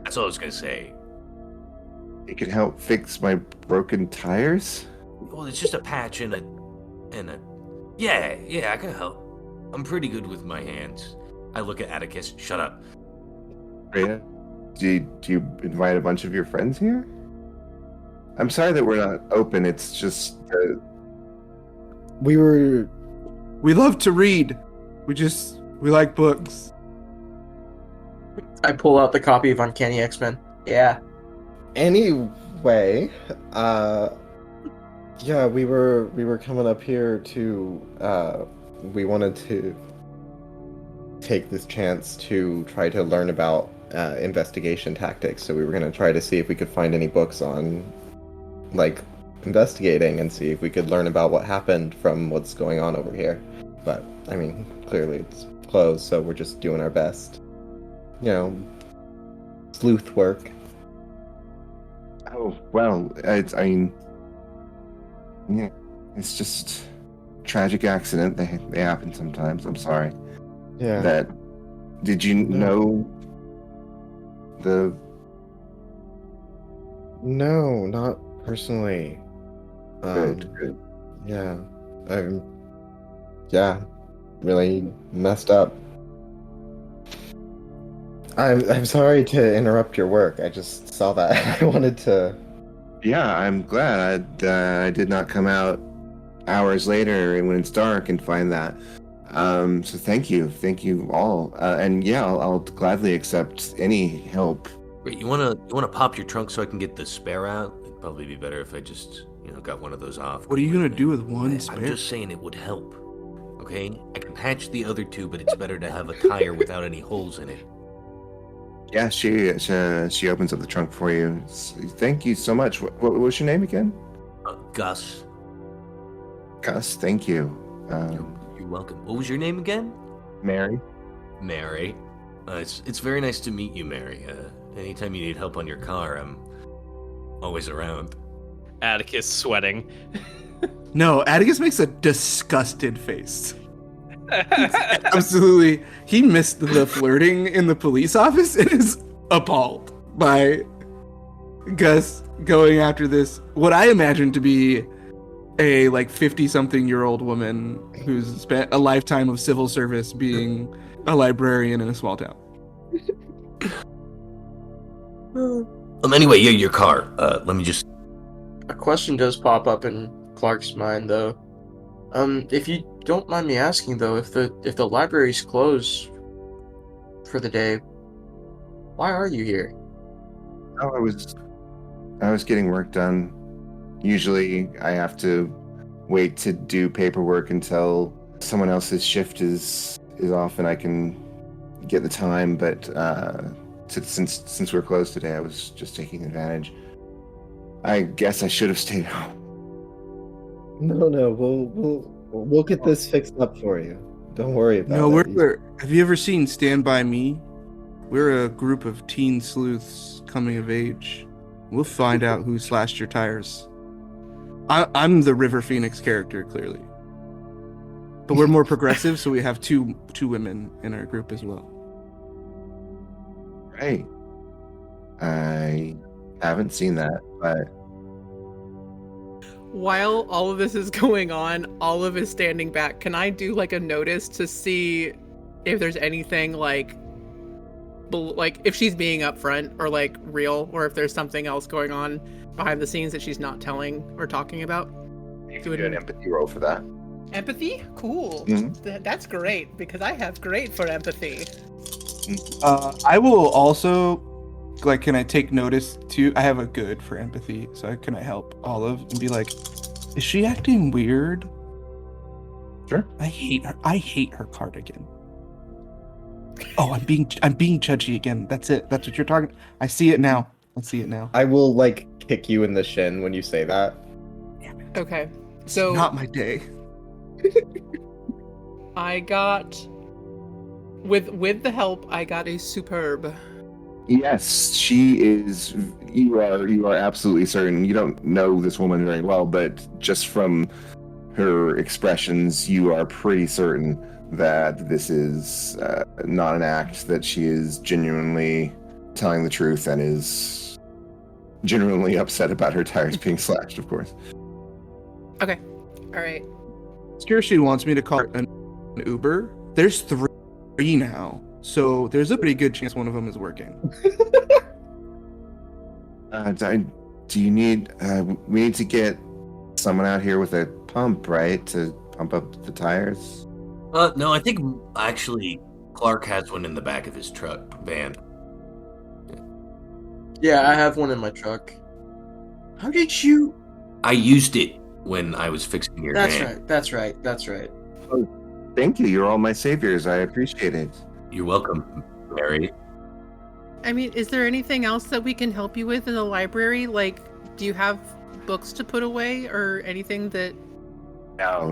That's all I was gonna say. It can help fix my broken tires? Well, it's just a patch and a. Yeah, I can help. I'm pretty good with my hands. I look at Atticus. Shut up. Freya, do you invite a bunch of your friends here? I'm sorry that we're not open. It's just We love to read. We like books. I pull out the copy of Uncanny X-Men. Yeah. Anyway, yeah, we were coming up here to we wanted to take this chance to try to learn about investigation tactics. So we were going to try to see if we could find any books on like investigating and see if we could learn about what happened from what's going on over here. But I mean, clearly it's closed, so we're just doing our best. You know, sleuth work. oh well. Yeah, it's just tragic accident. They happen sometimes. I'm sorry. Yeah. Did you know the? No, not personally. Good. Yeah, yeah, really messed up. I'm sorry to interrupt your work. I just saw that. I wanted to. Yeah, I'm glad I did not come out hours later when it's dark and find that. So thank you all, and yeah, I'll gladly accept any help. Wait, you wanna pop your trunk so I can get the spare out? It'd probably be better if I just got one of those off. What are you gonna do with one spare? I'm just saying it would help. Okay, I can patch the other two, but it's better to have a tire without any holes in it. Yeah, she opens up the trunk for you. Thank you so much. What was your name again? Gus. Gus. Thank you. You're welcome. What was your name again? Mary. Mary. It's very nice to meet you, Mary. Anytime you need help on your car, I'm always around. Atticus sweating. No, Atticus makes a disgusted face. Absolutely. He missed the flirting in the police office and is appalled by Gus going after this, what I imagine to be a 50-something-year-old woman who's spent a lifetime of civil service being a librarian in a small town. Anyway, yeah, your car. Let me just... A question does pop up in Clark's mind, though. If you don't mind me asking, though, if the library's closed for the day, why are you here? Oh, I was getting work done. Usually I have to wait to do paperwork until someone else's shift is off and I can get the time, but since we're closed today, I was just taking advantage. I guess I should have stayed home. No, we'll get this fixed up for you. Don't worry about it. Have you ever seen Stand By Me? We're a group of teen sleuths coming of age. We'll find out who slashed your tires. I'm the River Phoenix character, clearly. But we're more progressive, so we have two women in our group as well. Right. I haven't seen that, but While all of this is going on, Olive is standing back. Can I do a notice to see if there's anything if she's being upfront or real, or if there's something else going on behind the scenes that she's not telling or talking about? you can do an empathy roll for that. Empathy? Cool. Mhm. That's great, because I have great for empathy. I will also, can I take notice too? I have a good for empathy, so can I help Olive and be like, is she acting weird? Sure. I hate her cardigan. Oh, I'm being judgy again. That's it. That's what you're talking. I see it now. I will kick you in the shin when you say that. Okay. So Not my day. I got with the help, I got a superb. Yes, she is. You are absolutely certain. You don't know this woman very well, but just from her expressions, you are pretty certain that this is not an act, that she is genuinely telling the truth and is genuinely upset about her tires being slashed, of course. Okay. All right. She wants me to call an Uber. There's 3 now, so there's a pretty good chance one of them is working. Do you need? We need to get someone out here with a pump, right, to pump up the tires. No, I think actually Clark has one in the back of his van. Yeah, I have one in my truck. How did you? I used it when I was fixing your van. That's right. Thank you. You're all my saviors. I appreciate it. You're welcome, Mary. I mean, is there anything else that we can help you with in the library? Do you have books to put away or anything that? No.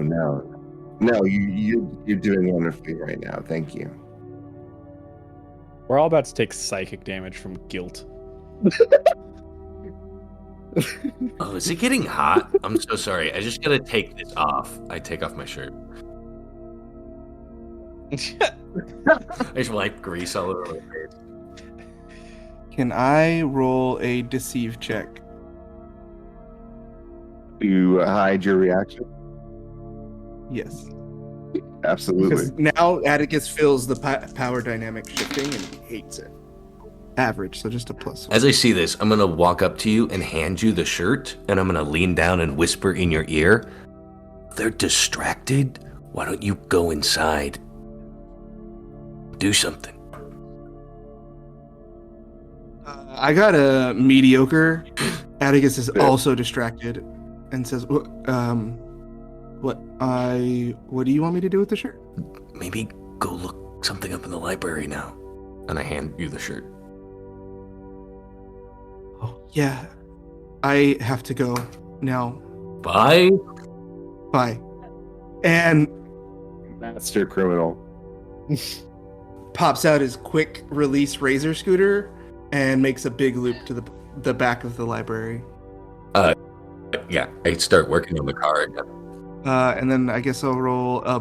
You're doing wonderfully right now. Thank you. We're all about to take psychic damage from guilt. Oh, is it getting hot? I'm so sorry. I just gotta take this off. I take off my shirt. I just wipe grease all over my face. Can I roll a deceive check? You hide your reaction? Yes. Absolutely. Because now Atticus feels the power dynamic shifting and he hates it. Average, so just a +1. As I see this, I'm gonna walk up to you and hand you the shirt, and I'm gonna lean down and whisper in your ear, "They're distracted. Why don't you go inside? Do something." I got a mediocre. Atticus is also distracted and says, what do you want me to do with the shirt? Maybe go look something up in the library now. And I hand you the shirt. Oh, yeah. I have to go now. Bye. Bye. And Master criminal. pops out his quick release razor scooter and makes a big loop to the back of the library. Yeah, I start working on the car again. And then I guess I'll roll a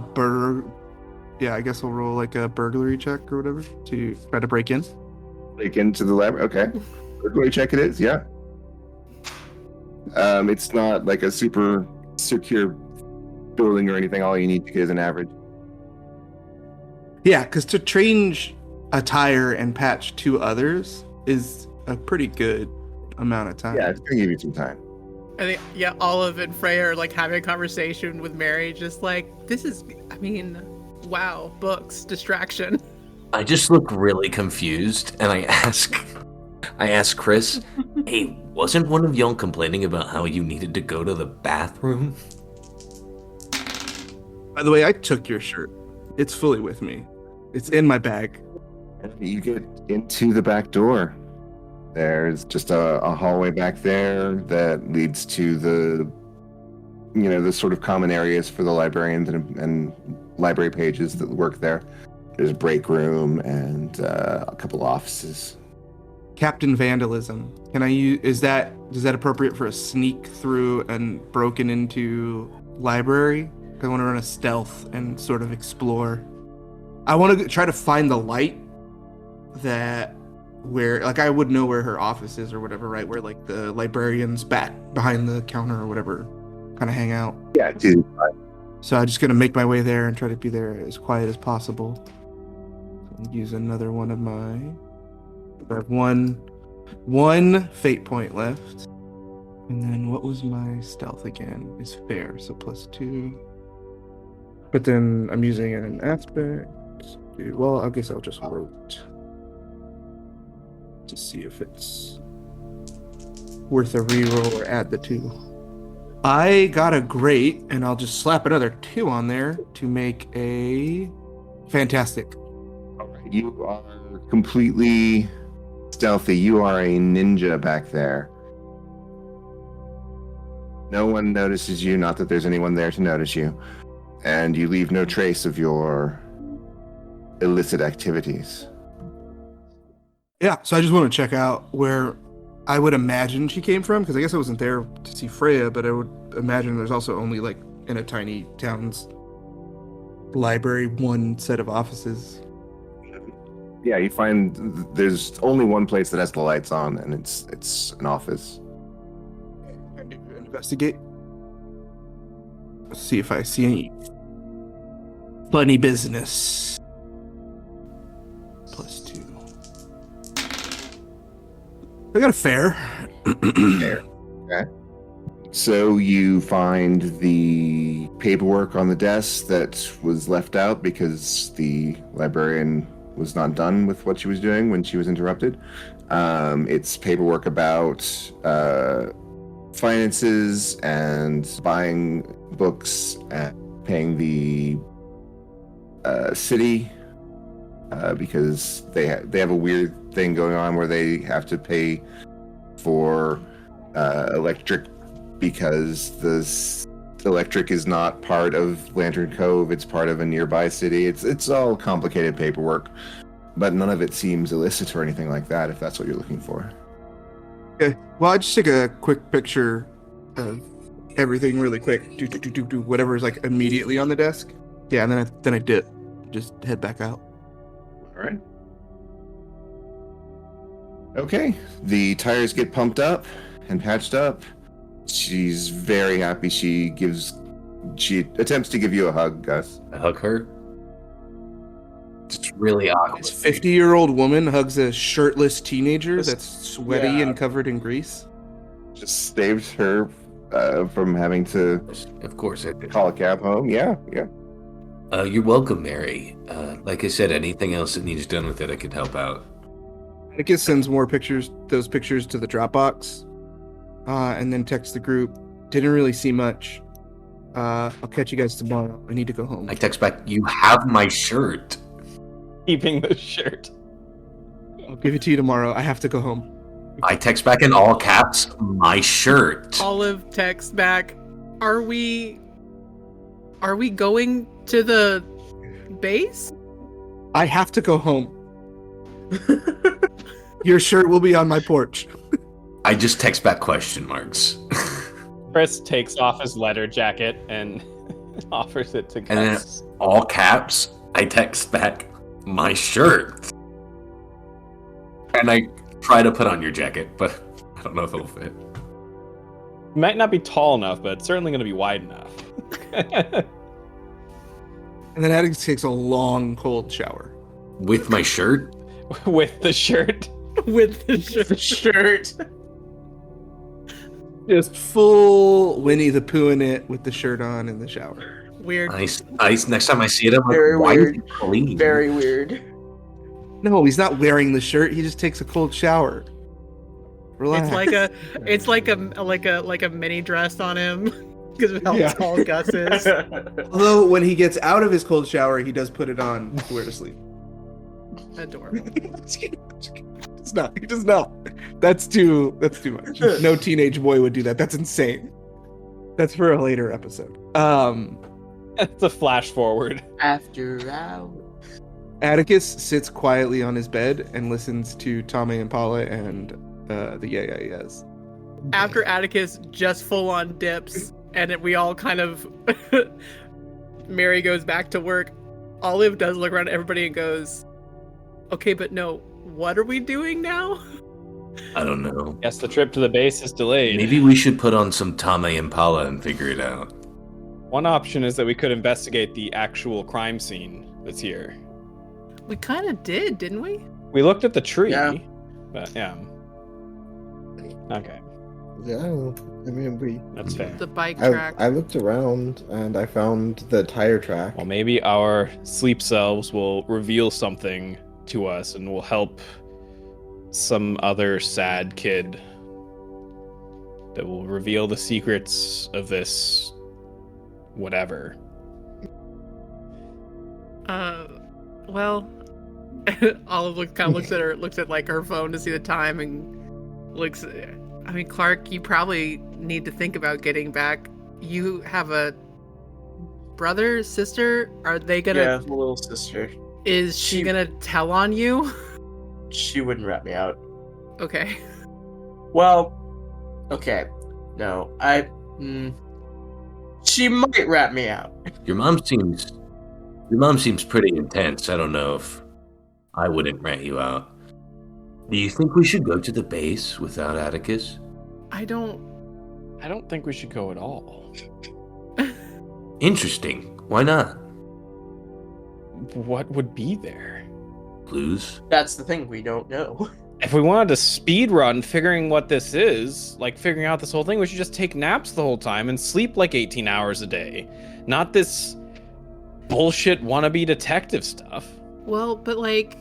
like a burglary check or whatever to try to break in. Break into the library. Okay. Burglary check it is. Yeah. It's not like a super secure building or anything. All you need to get is an average. Yeah, because to change a tire and patch 2 others is a pretty good amount of time. Yeah, it's gonna give you some time. I think, yeah, Olive and Freya are like having a conversation with Mary, just like, this is, I mean, wow, books, distraction. I just look really confused, and I ask Chris, hey, wasn't one of y'all complaining about how you needed to go to the bathroom? By the way, I took your shirt. It's fully with me. It's in my bag. You get into the back door. There's just a hallway back there that leads to the sort of common areas for the librarians and library pages that work there. There's a break room and a couple offices. Captain Vandalism. Can I use? Is that appropriate for a sneak through and broken into library? I want to run a stealth and sort of explore. I want to try to find the light that where, like, I would know where her office is or whatever, right? Where like the librarians back behind the counter or whatever kind of hang out. Yeah, dude. So I'm just gonna make my way there and try to be there as quiet as possible. Use another one of my. I have one fate point left, and then what was my stealth again? Is fair, so +2. But then I'm using it in aspect. Well, I guess I'll just rote to see if it's worth a reroll or add the 2. I got a great, and I'll just slap another 2 on there to make a fantastic. All right, you are completely stealthy. You are a ninja back there. No one notices you, not that there's anyone there to notice you. And you leave no trace of your illicit activities. Yeah, so I just want to check out where I would imagine she came from, because I guess I wasn't there to see Freya, but I would imagine there's also only, like, in a tiny town's library, one set of offices. Yeah, you find there's only one place that has the lights on, and it's an office. I need to investigate. Let's see if I see any funny business. +2. I got a fair. There. Okay. So you find the paperwork on the desk that was left out because the librarian was not done with what she was doing when she was interrupted. It's paperwork about finances and buying books and paying the city because they have a weird thing going on where they have to pay for electric because the electric is not part of Lantern Cove. It's part of a nearby city. It's all complicated paperwork, but none of it seems illicit or anything like that, if that's what you're looking for. Okay. Well, I just take a quick picture of everything really quick. Do whatever is like immediately on the desk. Yeah, and then I dip. Just head back out. All right. Okay. The tires get pumped up and patched up. She's very happy. She attempts to give you a hug, Gus. I hug her. It's really awkward. This 50-year-old woman hugs a shirtless teenager that's sweaty and covered in grease. Just saved her from having to, Of course I did. call a cab home. Yeah. You're welcome, Mary. Like I said, anything else that needs done with it, I could help out. I guess sends those pictures to the Dropbox, and then text the group. Didn't really see much. I'll catch you guys tomorrow. I need to go home. I text back, you have my shirt. Keeping the shirt. I'll give it to you tomorrow. I have to go home. I text back in all caps, my shirt. Olive texts back, Are we going to the base? I have to go home. Your shirt will be on my porch. I just text back question marks. Chris takes off his leather jacket and offers it to And then Gus. all caps, I text back my shirt. And I try to put on your jacket, but I don't know if it'll fit. Might not be tall enough, but it's certainly going to be wide enough. And then Atticus takes a long, cold shower. With my shirt? With the shirt. With the The shirt. Just full Winnie the Pooh in it with the shirt on in the shower. Weird. Next time I see it, I'm like, Very why weird. is it clean? Very weird. No, he's not wearing the shirt. He just takes a cold shower. Relax. It's like a mini dress on him because of how Yeah. tall Gus is. Although when he gets out of his cold shower, he does put it on to wear to sleep. Adorable. It's not. He does not. That's too much. No teenage boy would do that. That's insane. That's for a later episode. It's a flash forward. After hours. Atticus sits quietly on his bed and listens to Tame Impala and the Yeah Yeah Yeahs. After Atticus just full on dips, and we all kind of. Mary goes back to work. Olive does look around at everybody and goes, "Okay, but no, what are we doing now?" I don't know. Guess the trip to the base is delayed. Maybe we should put on some Tame Impala and figure it out. One option is that we could investigate the actual crime scene that's here. We kind of did, didn't we? We looked at the tree. Yeah. But yeah. Okay, Yeah, I mean, that's fair. The bike track. I looked around and I found the tire track. Well, maybe our sleep selves will reveal something to us and will help some other sad kid that will reveal the secrets of this whatever. Well, Olive looks at like her phone to see the time and looks. I mean, Clark, you probably need to think about getting back. You have a brother, sister. Are they gonna? Yeah, the little sister. Is she She- gonna tell on you? She wouldn't rat me out. Okay. Well, okay. No, she might rat me out. Your mom seems pretty intense. I don't know if I wouldn't rat you out. Do you think we should go to the base without Atticus? I don't. I don't think we should go at all. Interesting. Why not? What would be there? Clues? That's the thing, we don't know. If we wanted to speed run figuring what this is, like figuring out this whole thing, we should just take naps the whole time and sleep like 18 hours a day. Not this bullshit wannabe detective stuff. Well, but like,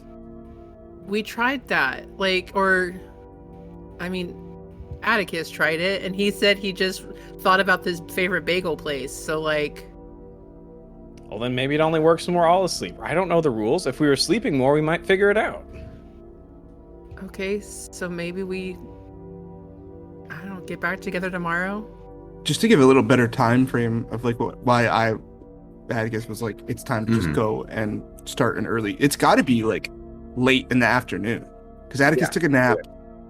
we tried that. Atticus tried it, and he said he just thought about his favorite bagel place. So like, Well, then maybe it only works when we're all asleep. I don't know the rules. If we were sleeping more, we might figure it out. okay, so maybe we, I don't know, get back together tomorrow. Just to give a little better time frame of like why Atticus was like, it's time to just Mhm. go and start an early. It's got to be like late in the afternoon because Atticus took a nap.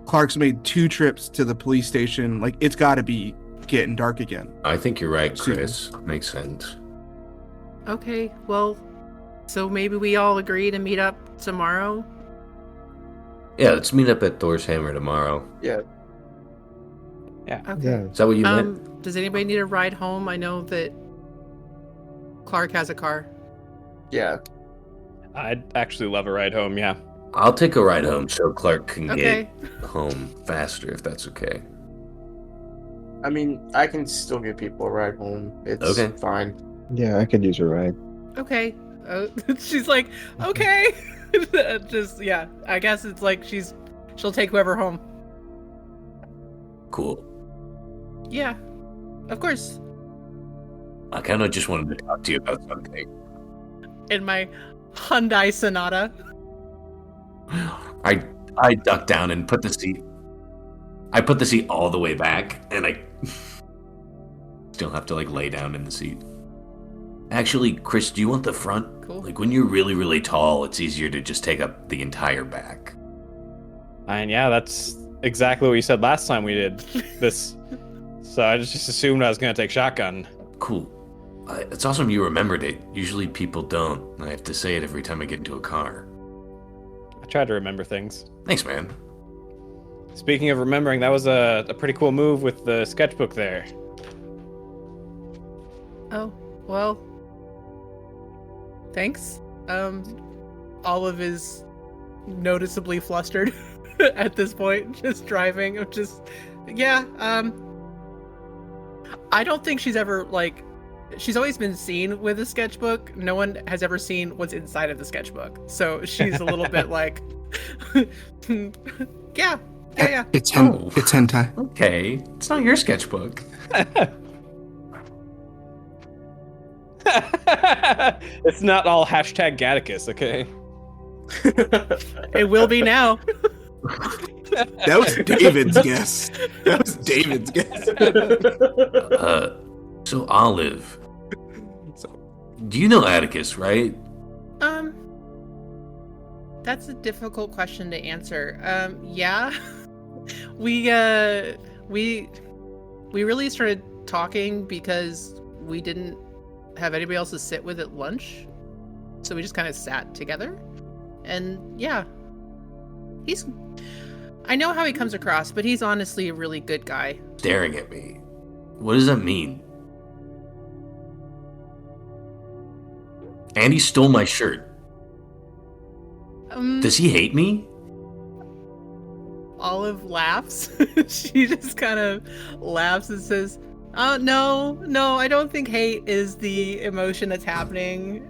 Clark's made 2 trips to the police station. Like, it's got to be getting dark again. I think you're right, Chris. Makes sense. Okay, well, so maybe we all agree to meet up tomorrow. Yeah, let's meet up at Thor's Hammer tomorrow. Yeah. Okay. Yeah. Is that what you meant? Does anybody need a ride home? I know that Clark has a car. Yeah. I'd actually love a ride home, yeah. I'll take a ride home so Clark can Okay. get home faster, if that's okay. I mean, I can still give people a ride home. It's Okay. fine. Yeah, I could use a ride. Okay. She's like, okay. Just, yeah. I guess it's like she'll take whoever home. Cool. Yeah. Of course. I kind of just wanted to talk to you about something. In my Hyundai Sonata. I ducked down and put the seat. I put the seat all the way back, and I still have to like lay down in the seat. Actually, Chris, do you want the front? Cool. Like, when you're really, really tall, it's easier to just take up the entire back. And yeah, that's exactly what you said last time we did this. So I just assumed I was going to take shotgun. Cool. It's awesome you remembered it. Usually people don't. I have to say it every time I get into a car. I try to remember things. Thanks, man. Speaking of remembering, that was a pretty cool move with the sketchbook there. Oh, well. Thanks. Olive is noticeably flustered at this point, just driving. Yeah, I don't think she's ever, like, she's always been seen with a sketchbook. No one has ever seen what's inside of the sketchbook. So she's a little bit like, yeah. It's hentai. Okay. It's not your sketchbook. It's not all hashtag Gattakus, okay? It will be now. That was David's guess. So Olive, do you know Atticus, right? That's a difficult question to answer. Yeah. We really started talking because we didn't have anybody else to sit with at lunch. So we just kind of sat together. And yeah. I know how he comes across, but he's honestly a really good guy. Staring at me. What does that mean? And he stole my shirt. Does he hate me? Olive laughs. She just kind of laughs and says, no, I don't think hate is the emotion that's happening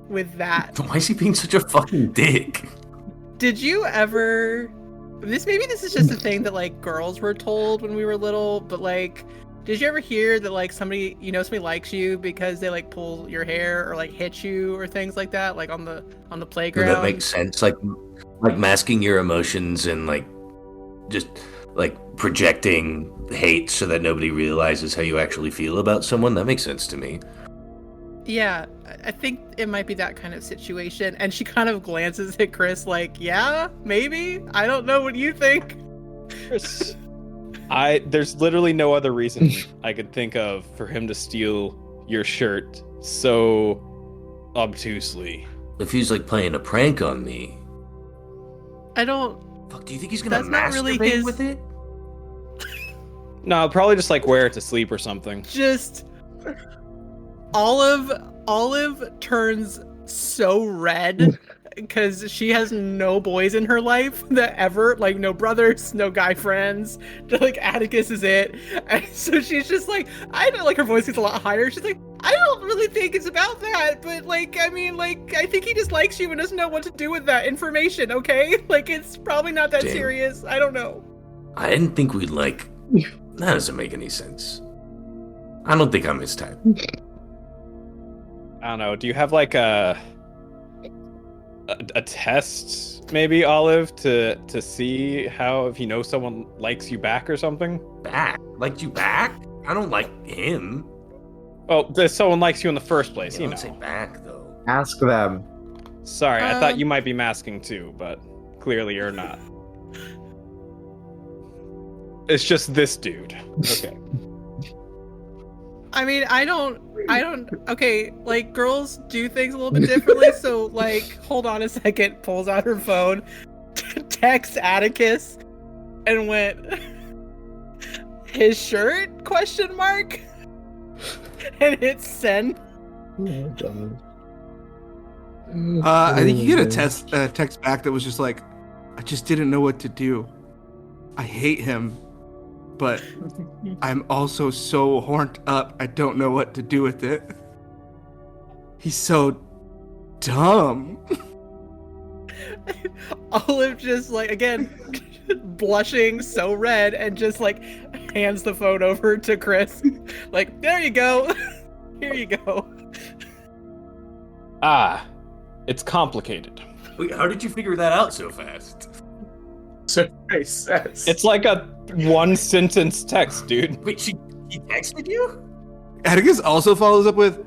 with that. Why is he being such a fucking dick? Did you ever... Maybe this is just a thing that, like, girls were told when we were little, but, like, did you ever hear that, like, somebody likes you because they, like, pull your hair or, like, hit you or things like that, like, on the playground? That makes sense. Like masking your emotions and, like, just, like, projecting hate so that nobody realizes how you actually feel about someone. That makes sense to me. Yeah, I think it might be that kind of situation. And she kind of glances at Chris like, yeah, maybe? I don't know what you think. Chris, there's literally no other reason I could think of for him to steal your shirt so obtusely. If he's, like, playing a prank on me... I don't... Fuck, do you think he's gonna That's not masturbate really his... with it? No, I'll probably just, like, wear it to sleep or something. Just... Olive turns so red because she has no boys in her life that ever, like, no brothers, no guy friends. Just, like, Atticus is it. And so she's just like, I don't, like, her voice gets a lot higher. She's like, I don't really think it's about that, but, like, I mean, like, I think he just likes you and doesn't know what to do with that information, okay? Like, it's probably not that serious. I don't know. I didn't think we'd, like... That doesn't make any sense. I don't think I'm his type. I don't know. Do you have, like, a test, maybe, Olive, to see how, if you know someone likes you back or something? Back? Liked you back? I don't like him. Oh, someone likes you in the first place, you know. Don't say back, though. Ask them. Sorry, I thought you might be masking too, but clearly you're not. It's just this dude. Okay. I mean, I don't, okay, like, girls do things a little bit differently, so, like, hold on a second, pulls out her phone, texts Atticus, and went, his shirt, ? And hit send. Oh, God. I think you get a text back that was just like, I just didn't know what to do. I hate him, but I'm also so horned up, I don't know what to do with it. He's so dumb. Olive just, like, again, blushing so red and just, like, hands the phone over to Chris. Like, there you go. Here you go. It's complicated. Wait, how did you figure that out so fast? So makes sense. It's like a one-sentence text, dude. Wait, he texted you? Atticus also follows up with,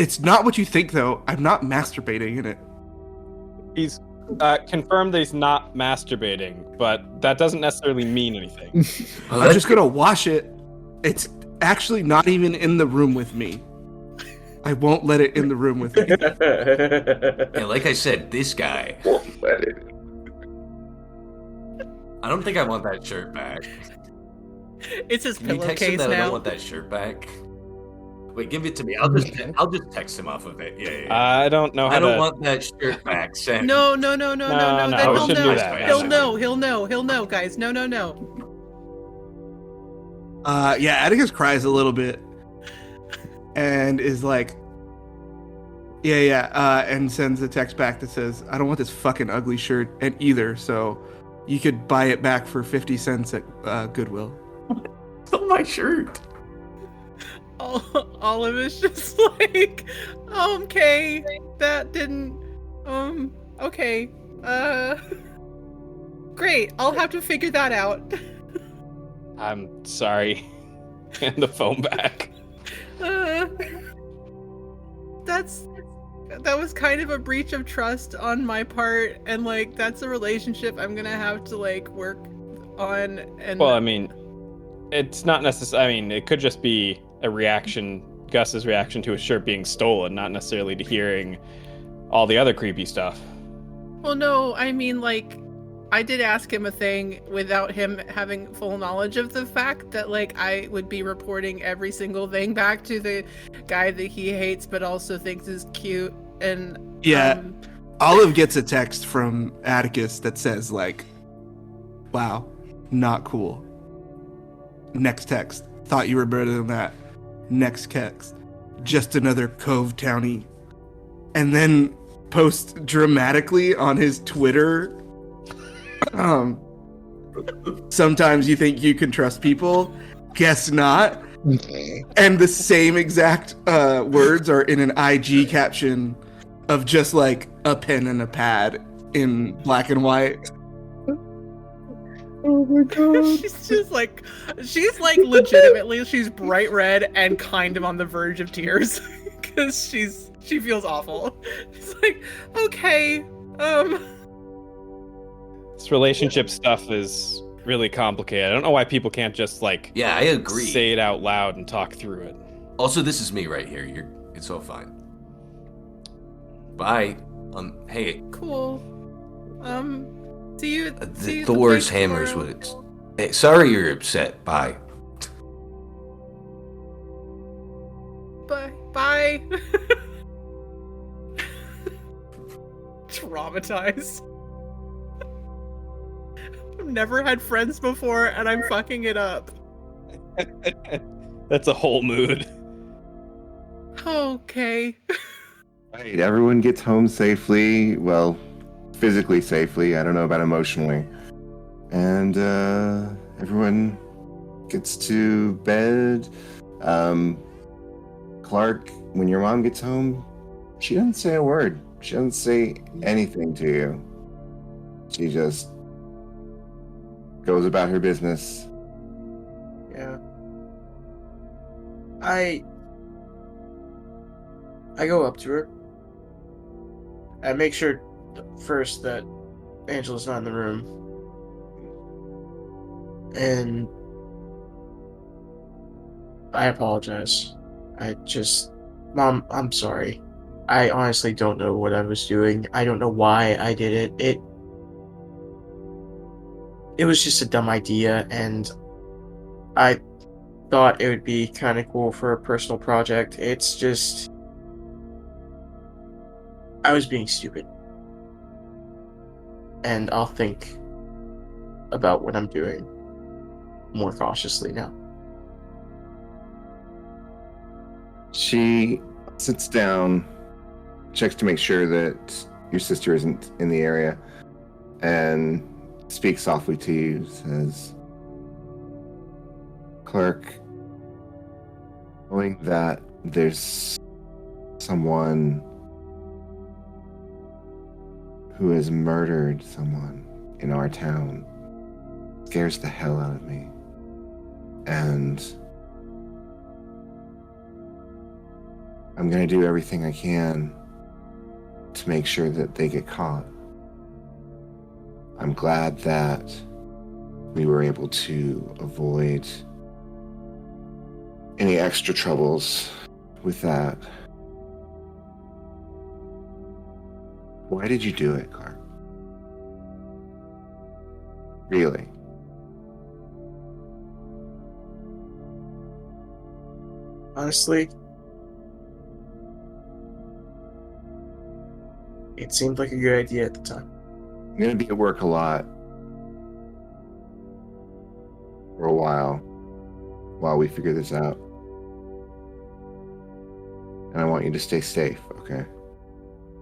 It's not what you think, though. I'm not masturbating in it. He's confirmed that he's not masturbating, but that doesn't necessarily mean anything. Well, I'm just gonna wash it. It's actually not even in the room with me. I won't let it in the room with me. Yeah, like I said, this guy. I don't think I want that shirt back. It's his Can you text him pillowcase that I don't now. want that shirt back? Wait, give it to me. I'll just text him off of it. Yeah. I don't know how I don't to. want that shirt back. Send. No. No, Then we he'll shouldn't know. do that. He'll know. He'll know, guys. No. Yeah, Atticus cries a little bit and is like, and sends a text back that says, I don't want this fucking ugly shirt either, so you could buy it back for 50 cents at Goodwill. It's on my shirt. Olive is just like, okay, that didn't, okay, great. I'll have to figure that out. I'm sorry. Hand the phone back. That was kind of a breach of trust on my part, and like that's a relationship I'm gonna have to like work on. And Well, I mean, it's not necessarily. I mean, it could just be a reaction, Gus's reaction to his shirt being stolen, not necessarily to hearing all the other creepy stuff. well, no, I mean like I did ask him a thing without him having full knowledge of the fact that like I would be reporting every single thing back to the guy that he hates but also thinks is cute. And Yeah. Olive gets a text from Atticus that says like, wow, not cool. Next text, thought you were better than that. Next text, just another Cove Townie. And then post dramatically on his Twitter, sometimes you think you can trust people, guess not. And the same exact words are in an IG caption of just like a pen and a pad in black and white. Oh my god. she's like legitimately, she's bright red and kind of on the verge of tears because she feels awful. She's like, okay, This relationship stuff is really complicated. I don't know why people can't just like Yeah, I agree. say it out loud and talk through it. Also, this is me right here. It's all fine. Bye. Hey, cool. See you. See you Thor's the place hammers tomorrow. would. Hey, sorry you're upset. Bye. Bye. Traumatized. I've never had friends before, and I'm fucking it up. That's a whole mood. Okay. Right, everyone gets home safely. Well, physically safely. I don't know about emotionally. And everyone gets to bed. Clark, when your mom gets home, she doesn't say a word. She doesn't say anything to you. She just goes about her business. Yeah. I go up to her. I make sure first that Angela's not in the room. And I apologize. Mom, I'm sorry. I honestly don't know what I was doing. I don't know why I did it. It was just a dumb idea, and I thought it would be kind of cool for a personal project. It's just, I was being stupid. And I'll think about what I'm doing more cautiously now. She sits down, checks to make sure that your sister isn't in the area, and speaks softly to you, says, Clark, knowing that there's someone who has murdered someone in our town scares the hell out of me. And I'm going to do everything I can to make sure that they get caught. I'm glad that we were able to avoid any extra troubles with that. Why did you do it, Clark? Really? Honestly, it seemed like a good idea at the time. I'm going to be at work a lot for a while we figure this out. And I want you to stay safe, okay?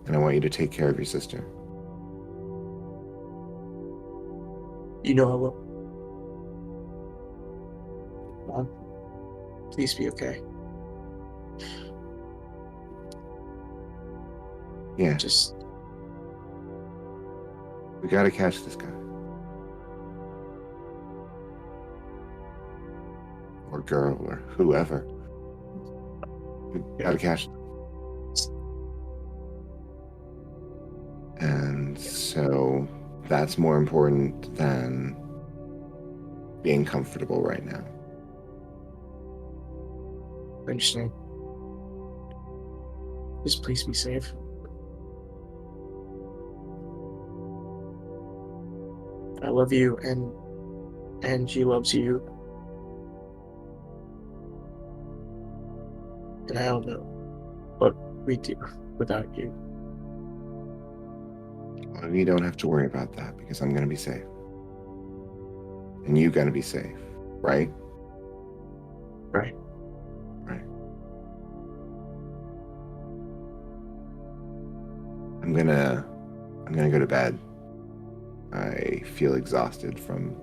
And I want you to take care of your sister. You know I will. Mom, please be okay. Yeah, Just we gotta catch this guy. Or girl, or whoever. We gotta catch them. And so that's more important than being comfortable right now. I understand. Just please be safe. I love you, and she loves you. And I don't know what we'd do without you. Well, you don't have to worry about that because I'm gonna be safe. And you gotta be safe, right? Right. Right. I'm gonna go to bed. I feel exhausted from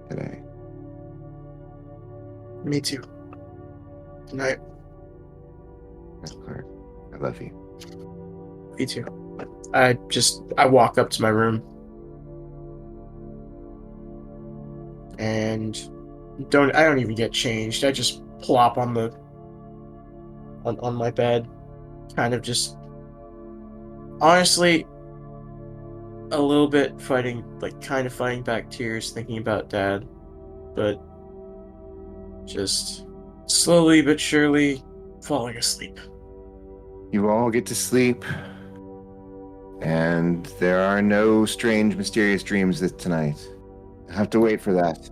today. Me too. Good night. That's Clark. I love you. Me too. I walk up to my room and I don't even get changed. I just plop on my bed, kind of just honestly a little bit kind of fighting back tears, thinking about Dad, but just slowly but surely falling asleep. You all get to sleep. And there are no strange, mysterious dreams tonight. I have to wait for that.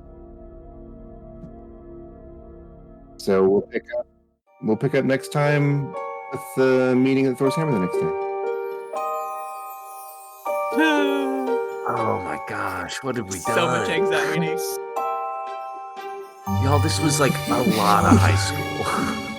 So we'll pick up next time with the meeting at Thor's Hammer the next day. Oh my gosh, what have we done? So much anxiety. Y'all, this was like a lot of high school.